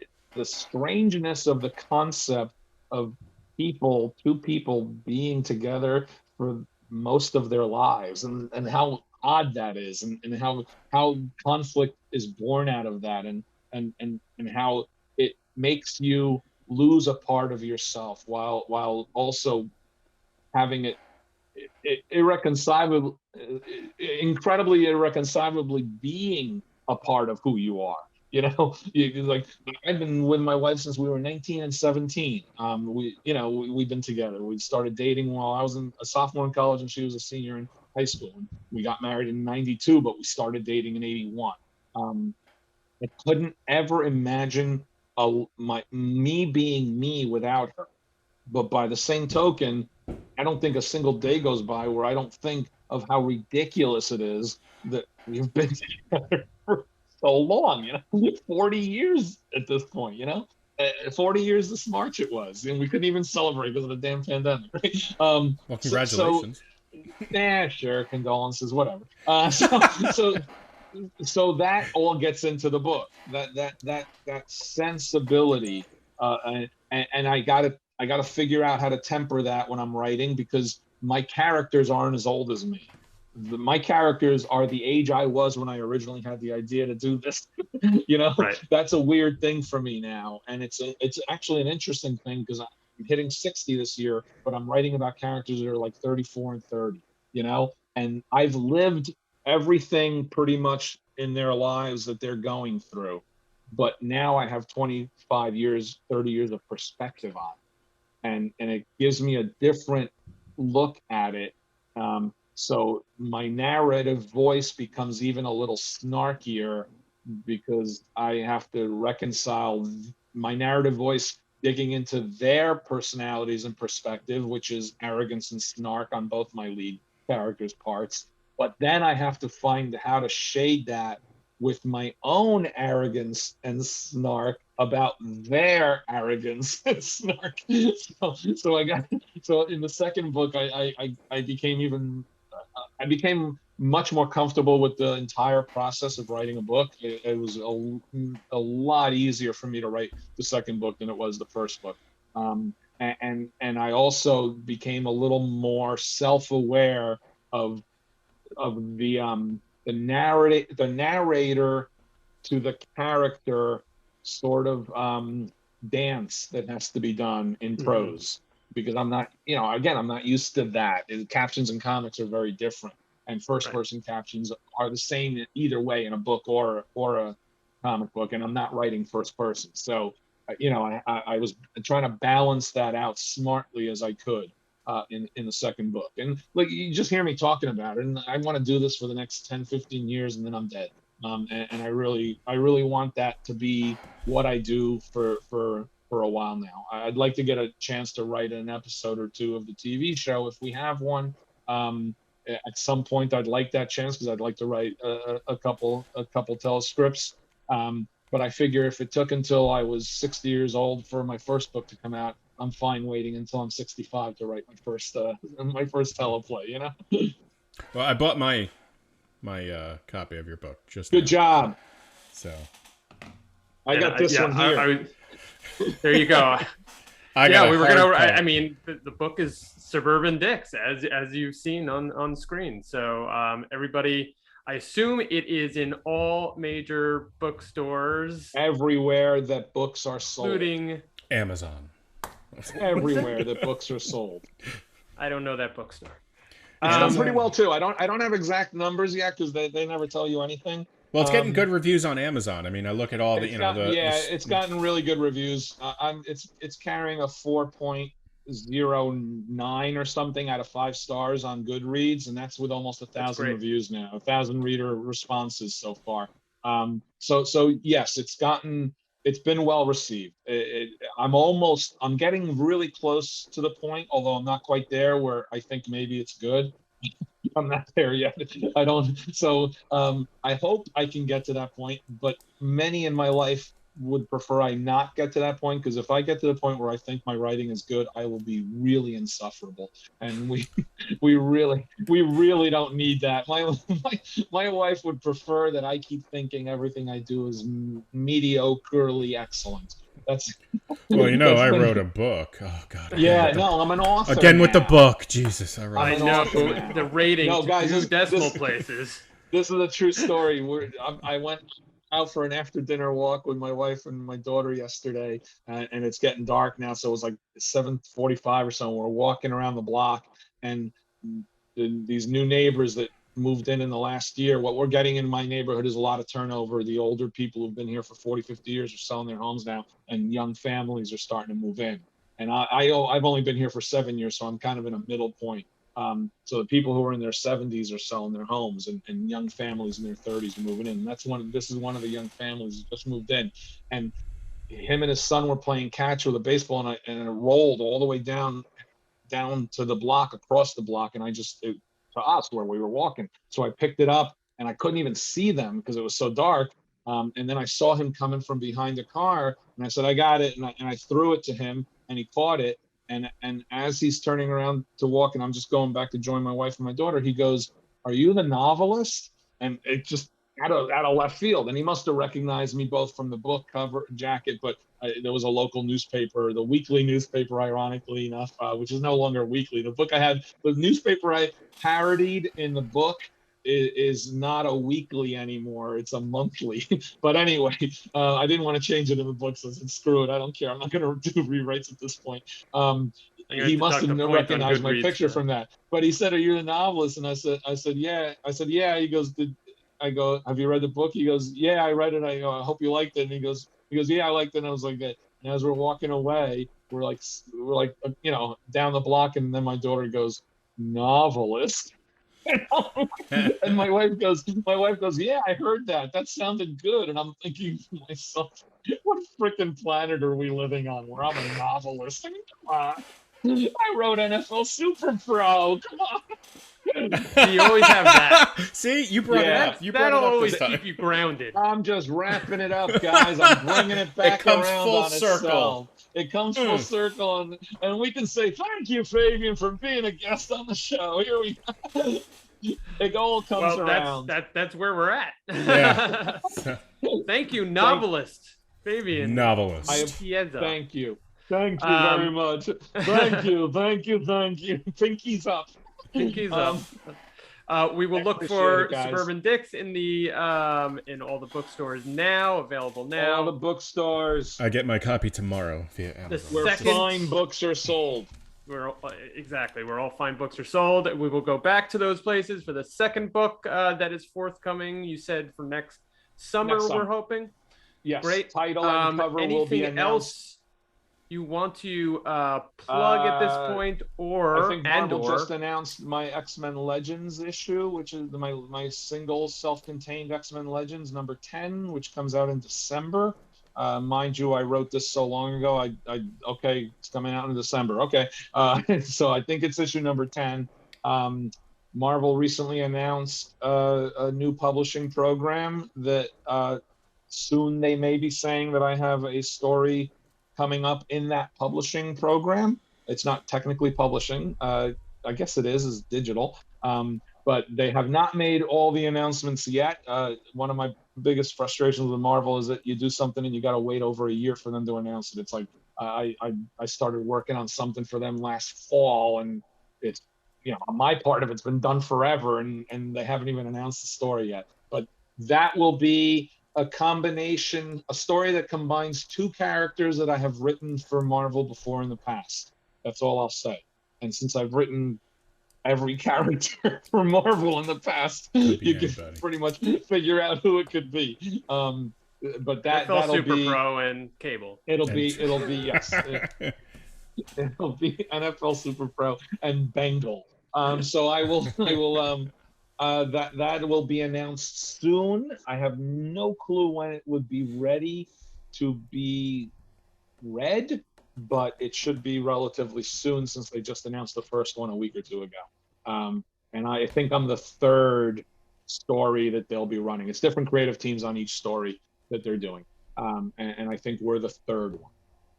strangeness of the concept of two people being together for most of their lives, and how odd that is, and how conflict is born out of that, and how it makes you lose a part of yourself while also having it incredibly irreconcilably being a part of who you are. Like, I've been with my wife since we were 19 and 17. We've been together. We started dating while I was a sophomore in college and she was a senior in high school. And we got married in 92, but we started dating in 81. I couldn't ever imagine me being me without her. But by the same token, I don't think a single day goes by where I don't think of how ridiculous it is that we've been together for so long, 40 years at this point, 40 years this March it was, and we couldn't even celebrate because of the damn pandemic, right? Well, congratulations. Sure, condolences, whatever. So that all gets into the book, that sensibility, and I gotta figure out how to temper that when I'm writing, because my characters aren't as old as me. My characters are the age I was when I originally had the idea to do this. Right. That's a weird thing for me now, and it's actually an interesting thing, because I'm hitting 60 this year, but I'm writing about characters that are like 34 and 30. And I've lived everything pretty much in their lives that they're going through, but now I have 25 years, 30 years of perspective on it. And it gives me a different look at it. So my narrative voice becomes even a little snarkier, because I have to reconcile my narrative voice digging into their personalities and perspective, which is arrogance and snark on both my lead characters' parts. But then I have to find how to shade that with my own arrogance and snark about their arrogance and snark. So in the second book, I became much more comfortable with the entire process of writing a book. It was a lot easier for me to write the second book than it was the first book. And I also became a little more self-aware of the narrator to the character sort of dance that has to be done in prose, because I'm not, I'm not used to that. Captions in comics are very different, and first-person captions are the same either way in a book or a comic book, and I'm not writing first person. So, I was trying to balance that out smartly as I could. In the second book, and like, you just hear me talking about it, and I want to do this for the next 10-15 years, and then I'm dead. And I really want that to be what I do for a while now. I'd like to get a chance to write an episode or two of the TV show if we have one. At some point, I'd like that chance, because I'd like to write a couple telescripts. But I figure if it took until I was 60 years old for my first book to come out, I'm fine waiting until I'm 65 to write my first teleplay. Well, I bought my copy of your book just Good now. Job. So I got this one here. There you go. we were gonna. I mean, the book is Suburban Dicks, as you've seen on screen. So everybody, I assume it is in all major bookstores everywhere that books are sold, including Amazon. Everywhere that books are sold. I don't know that bookstore. It's done pretty well too. I don't have exact numbers yet, because they never tell you anything. Well, it's getting good reviews on Amazon. I mean, I look at all the, it's gotten really good reviews. It's carrying a 4.09 or something out of 5 stars on Goodreads, and that's with almost 1,000 reviews now, 1,000 reader responses so far. So yes, it's been well received. I'm getting really close to the point, although I'm not quite there, where I think maybe it's good. I'm not there yet. I don't. So I hope I can get to that point, but many in my life would prefer I not get to that point, because if I get to the point where I think my writing is good, I will be really insufferable, and we really don't need that. My wife would prefer that I keep thinking everything I do is mediocrely excellent. That's well, I wrote a book. Oh God. I'm an author again now. with the book. Jesus, I know the rating. No, guys, decimal places. This is a true story. I went out for an after dinner walk with my wife and my daughter yesterday, and it's getting dark now, so it was like 7:45 or so. We're walking around the block, and these new neighbors that moved in the last year. What we're getting in my neighborhood is a lot of turnover. The older people who've been here for 40, 50 years are selling their homes now, and young families are starting to move in. And I've only been here for 7 years, so I'm kind of in a middle point. So the people who are in their 70s are selling their homes, and young families in their 30s are moving in. And this is one of the young families who just moved in, and him and his son were playing catch with a baseball, and it rolled all the way down to the block, across the block, and to us where we were walking. So I picked it up, and I couldn't even see them because it was so dark. And then I saw him coming from behind a car, and I said, I got it. And I threw it to him, and he caught it. And as he's turning around to walk, and I'm just going back to join my wife and my daughter, he goes, "Are you the novelist?" And it just out of left field. And he must have recognized me both from the book cover jacket, but there was a local newspaper, the weekly newspaper, ironically enough, which is no longer weekly. The newspaper I parodied in the book is not a weekly anymore. It's a monthly. But anyway, I didn't want to change it in the book, so I said, screw it. I don't care. I'm not going to do rewrites at this point. He must have recognized my picture from that. But he said, "Are you the novelist?" And I said, "Yeah." I said, "Yeah." He goes, I go, "Have you read the book?" He goes, "Yeah, I read it." I go, "I hope you liked it." And he goes, "Yeah, I liked it." And I was like that. And as we're walking away, we're like, down the block. And then my daughter goes, "Novelist?" And my wife goes, "Yeah, I heard that. That sounded good." And I'm thinking to myself, what freaking planet are we living on where I'm a novelist? I mean, come on. I wrote NFL Super Pro. Come on. You always have that. See, you brought it up. That'll always keep you grounded. I'm just wrapping it up, guys. I'm bringing it back around full circle. It comes full circle, and we can say thank you, Fabian, for being a guest on the show. Here we go. It all comes around. That's where we're at. Yeah. Thank you, novelist Fabian. Novelist. Nicieza. Thank you. Thank you very much. Thank you. Pinkies up. Pinkies up. We will look for Suburban Dicks in all the bookstores now. Available now. All the bookstores. I get my copy tomorrow via Amazon. Where fine books are sold. Where all fine books are sold. We will go back to those places for the second book that is forthcoming. You said for next summer. We're hoping. Yes. Great. Title and cover will be announced. Anything else you want to plug at this point, or I think Marvel just announced my X-Men Legends issue, which is my single self-contained X-Men Legends number 10, which comes out in December. Mind you, I wrote this so long ago. Okay, it's coming out in December. Okay, so I think it's issue number 10. Marvel recently announced a new publishing program that soon they may be saying that I have a story coming up in that publishing program. It's not technically publishing. I guess it is digital. But they have not made all the announcements yet. One of my biggest frustrations with Marvel is that you do something and you got to wait over a year for them to announce it. It's like I started working on something for them last fall, and it's, on my part of it's been done forever, and they haven't even announced the story yet. But that will be a story that combines two characters that I have written for Marvel before in the past. That's all I'll say. And since I've written every character for Marvel in the past, you can pretty much figure out who it could be. But NFL that'll Super be Pro and Cable. It'll be yes, it'll be NFL Super Pro and Bengal. So I will that will be announced soon. I have no clue when it would be ready to be read, but it should be relatively soon since they just announced the first one a week or two ago. And I think I'm the third story that they'll be running. It's different creative teams on each story that they're doing. And I think we're the third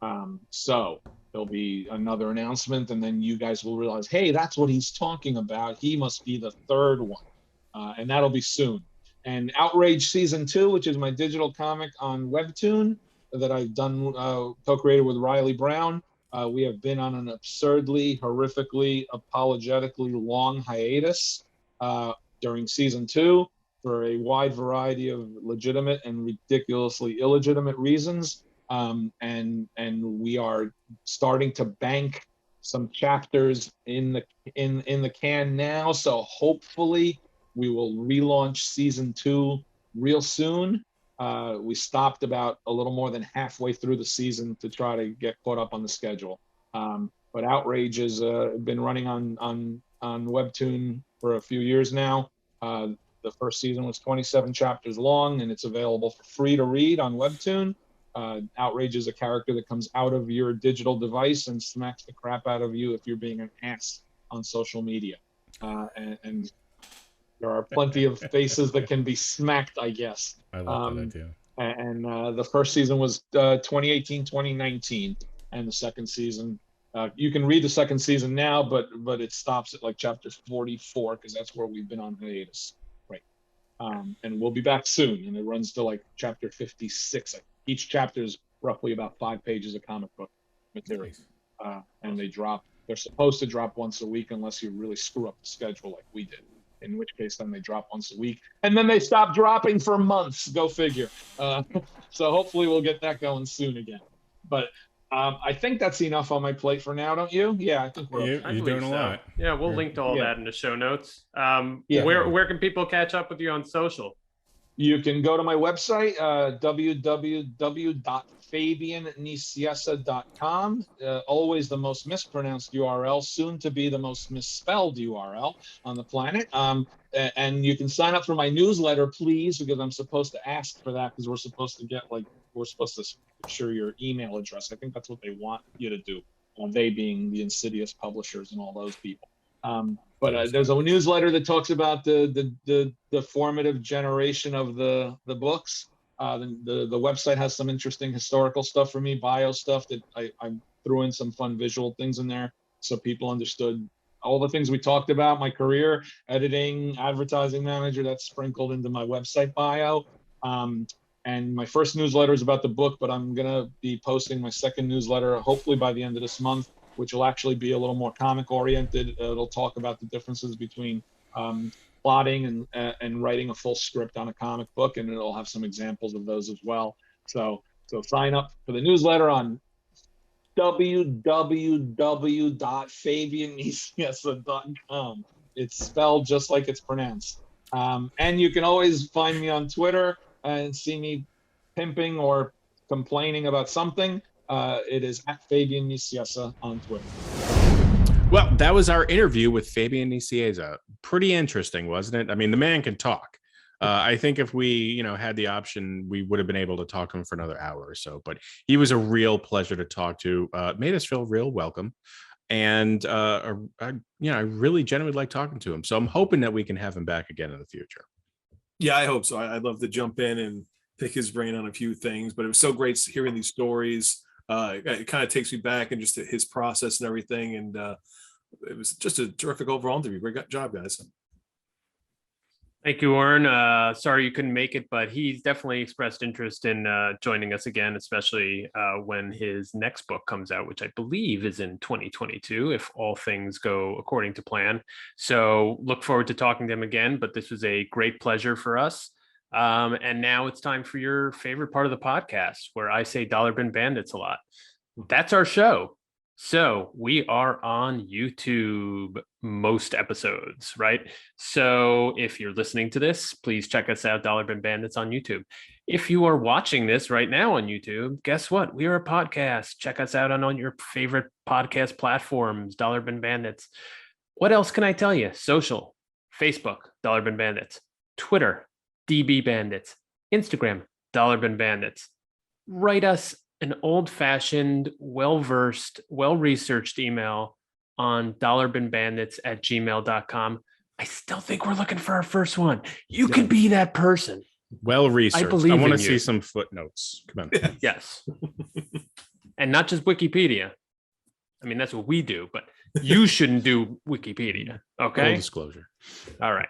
one. So there'll be another announcement, and then you guys will realize, hey, that's what he's talking about. He must be the third one. And that'll be soon. And Outrage Season 2, which is my digital comic on Webtoon that I've done, co-created with Riley Brown. We have been on an absurdly, horrifically, apologetically long hiatus during Season 2 for a wide variety of legitimate and ridiculously illegitimate reasons. And we are starting to bank some chapters in the can now. So hopefully we will relaunch Season 2 real soon. We stopped about a little more than halfway through the season to try to get caught up on the schedule. But Outrage has been running on Webtoon for a few years now. The first season was 27 chapters long, and it's available for free to read on Webtoon. Outrage is a character that comes out of your digital device and smacks the crap out of you if you're being an ass on social media. And there are plenty of faces that can be smacked, I guess. I love that idea. And the first season was 2018, 2019, and the second season, you can read the second season now, but it stops at like chapter 44 because that's where we've been on hiatus, right? And we'll be back soon, and it runs to like chapter 56. Each chapter is roughly about 5 pages of comic book material, and they're supposed to drop once a week unless you really screw up the schedule like we did. In which case, then they drop once a week, and then they stop dropping for months. Go figure. So hopefully we'll get that going soon again. But I think that's enough on my plate for now, don't you? Yeah, I think we're You're doing a lot. Yeah, we'll link to all that in the show notes. Yeah. Where can people catch up with you on social? You can go to my website, www.fabiannicieza.com. Always the most mispronounced URL, soon to be the most misspelled URL on the planet. And you can sign up for my newsletter, please, because I'm supposed to ask for that because we're supposed to share your email address. I think that's what they want you to do. They being the insidious publishers and all those people. But there's a newsletter that talks about the formative generation of the books. The website has some interesting historical stuff for me, bio stuff that I threw in some fun visual things in there so people understood all the things we talked about, my career, editing, advertising manager, that's sprinkled into my website bio. And my first newsletter is about the book, but I'm going to be posting my second newsletter, hopefully by the end of this month, which will actually be a little more comic oriented. It'll talk about the differences between plotting and writing a full script on a comic book, and it'll have some examples of those as well. So sign up for the newsletter on www.fabiannicieza.com. It's spelled just like it's pronounced. And you can always find me on Twitter and see me pimping or complaining about something. It is at Fabian Nicieza on Twitter. Well, that was our interview with Fabian Nicieza. Pretty interesting, wasn't it? I mean, the man can talk. I think if we, had the option, we would have been able to talk to him for another hour or so. But he was a real pleasure to talk to. Made us feel real welcome, and I really genuinely like talking to him. So I'm hoping that we can have him back again in the future. Yeah, I hope so. I'd love to jump in and pick his brain on a few things. But it was so great hearing these stories. It kind of takes me back and just his process and everything. And it was just a terrific overall interview. Great job, guys. Thank you, Warren. Sorry you couldn't make it, but he's definitely expressed interest in joining us again, especially when his next book comes out, which I believe is in 2022, if all things go according to plan. So look forward to talking to him again, but this was a great pleasure for us. And now it's time for your favorite part of the podcast, where I say Dollar Bin Bandits a lot. That's our show. So we are on YouTube most episodes, right? So if you're listening to this, please check us out, Dollar Bin Bandits on YouTube. If you are watching this right now on YouTube, guess what? We are a podcast. Check us out on your favorite podcast platforms, Dollar Bin Bandits. What else can I tell you? Social, Facebook, Dollar Bin Bandits, Twitter, DB Bandits, Instagram, Dollar Bin Bandits. Write us an old-fashioned, well-versed, well-researched email on dollarbinbandits@gmail.com. I still think we're looking for our first one. You could be that person. Well researched. I believe I want in to you. see some footnotes. Come on. Yes. And not just Wikipedia. I mean, that's what we do, but you shouldn't do Wikipedia. Okay. Full disclosure. All right.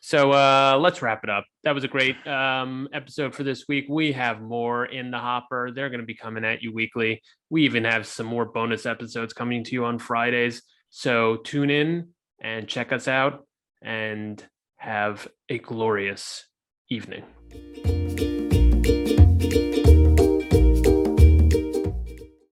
So let's wrap it up. That was a great episode for this week. We have more in the hopper. They're going to be coming at you weekly. We even have some more bonus episodes coming to you on Fridays. So tune in and check us out and have a glorious evening.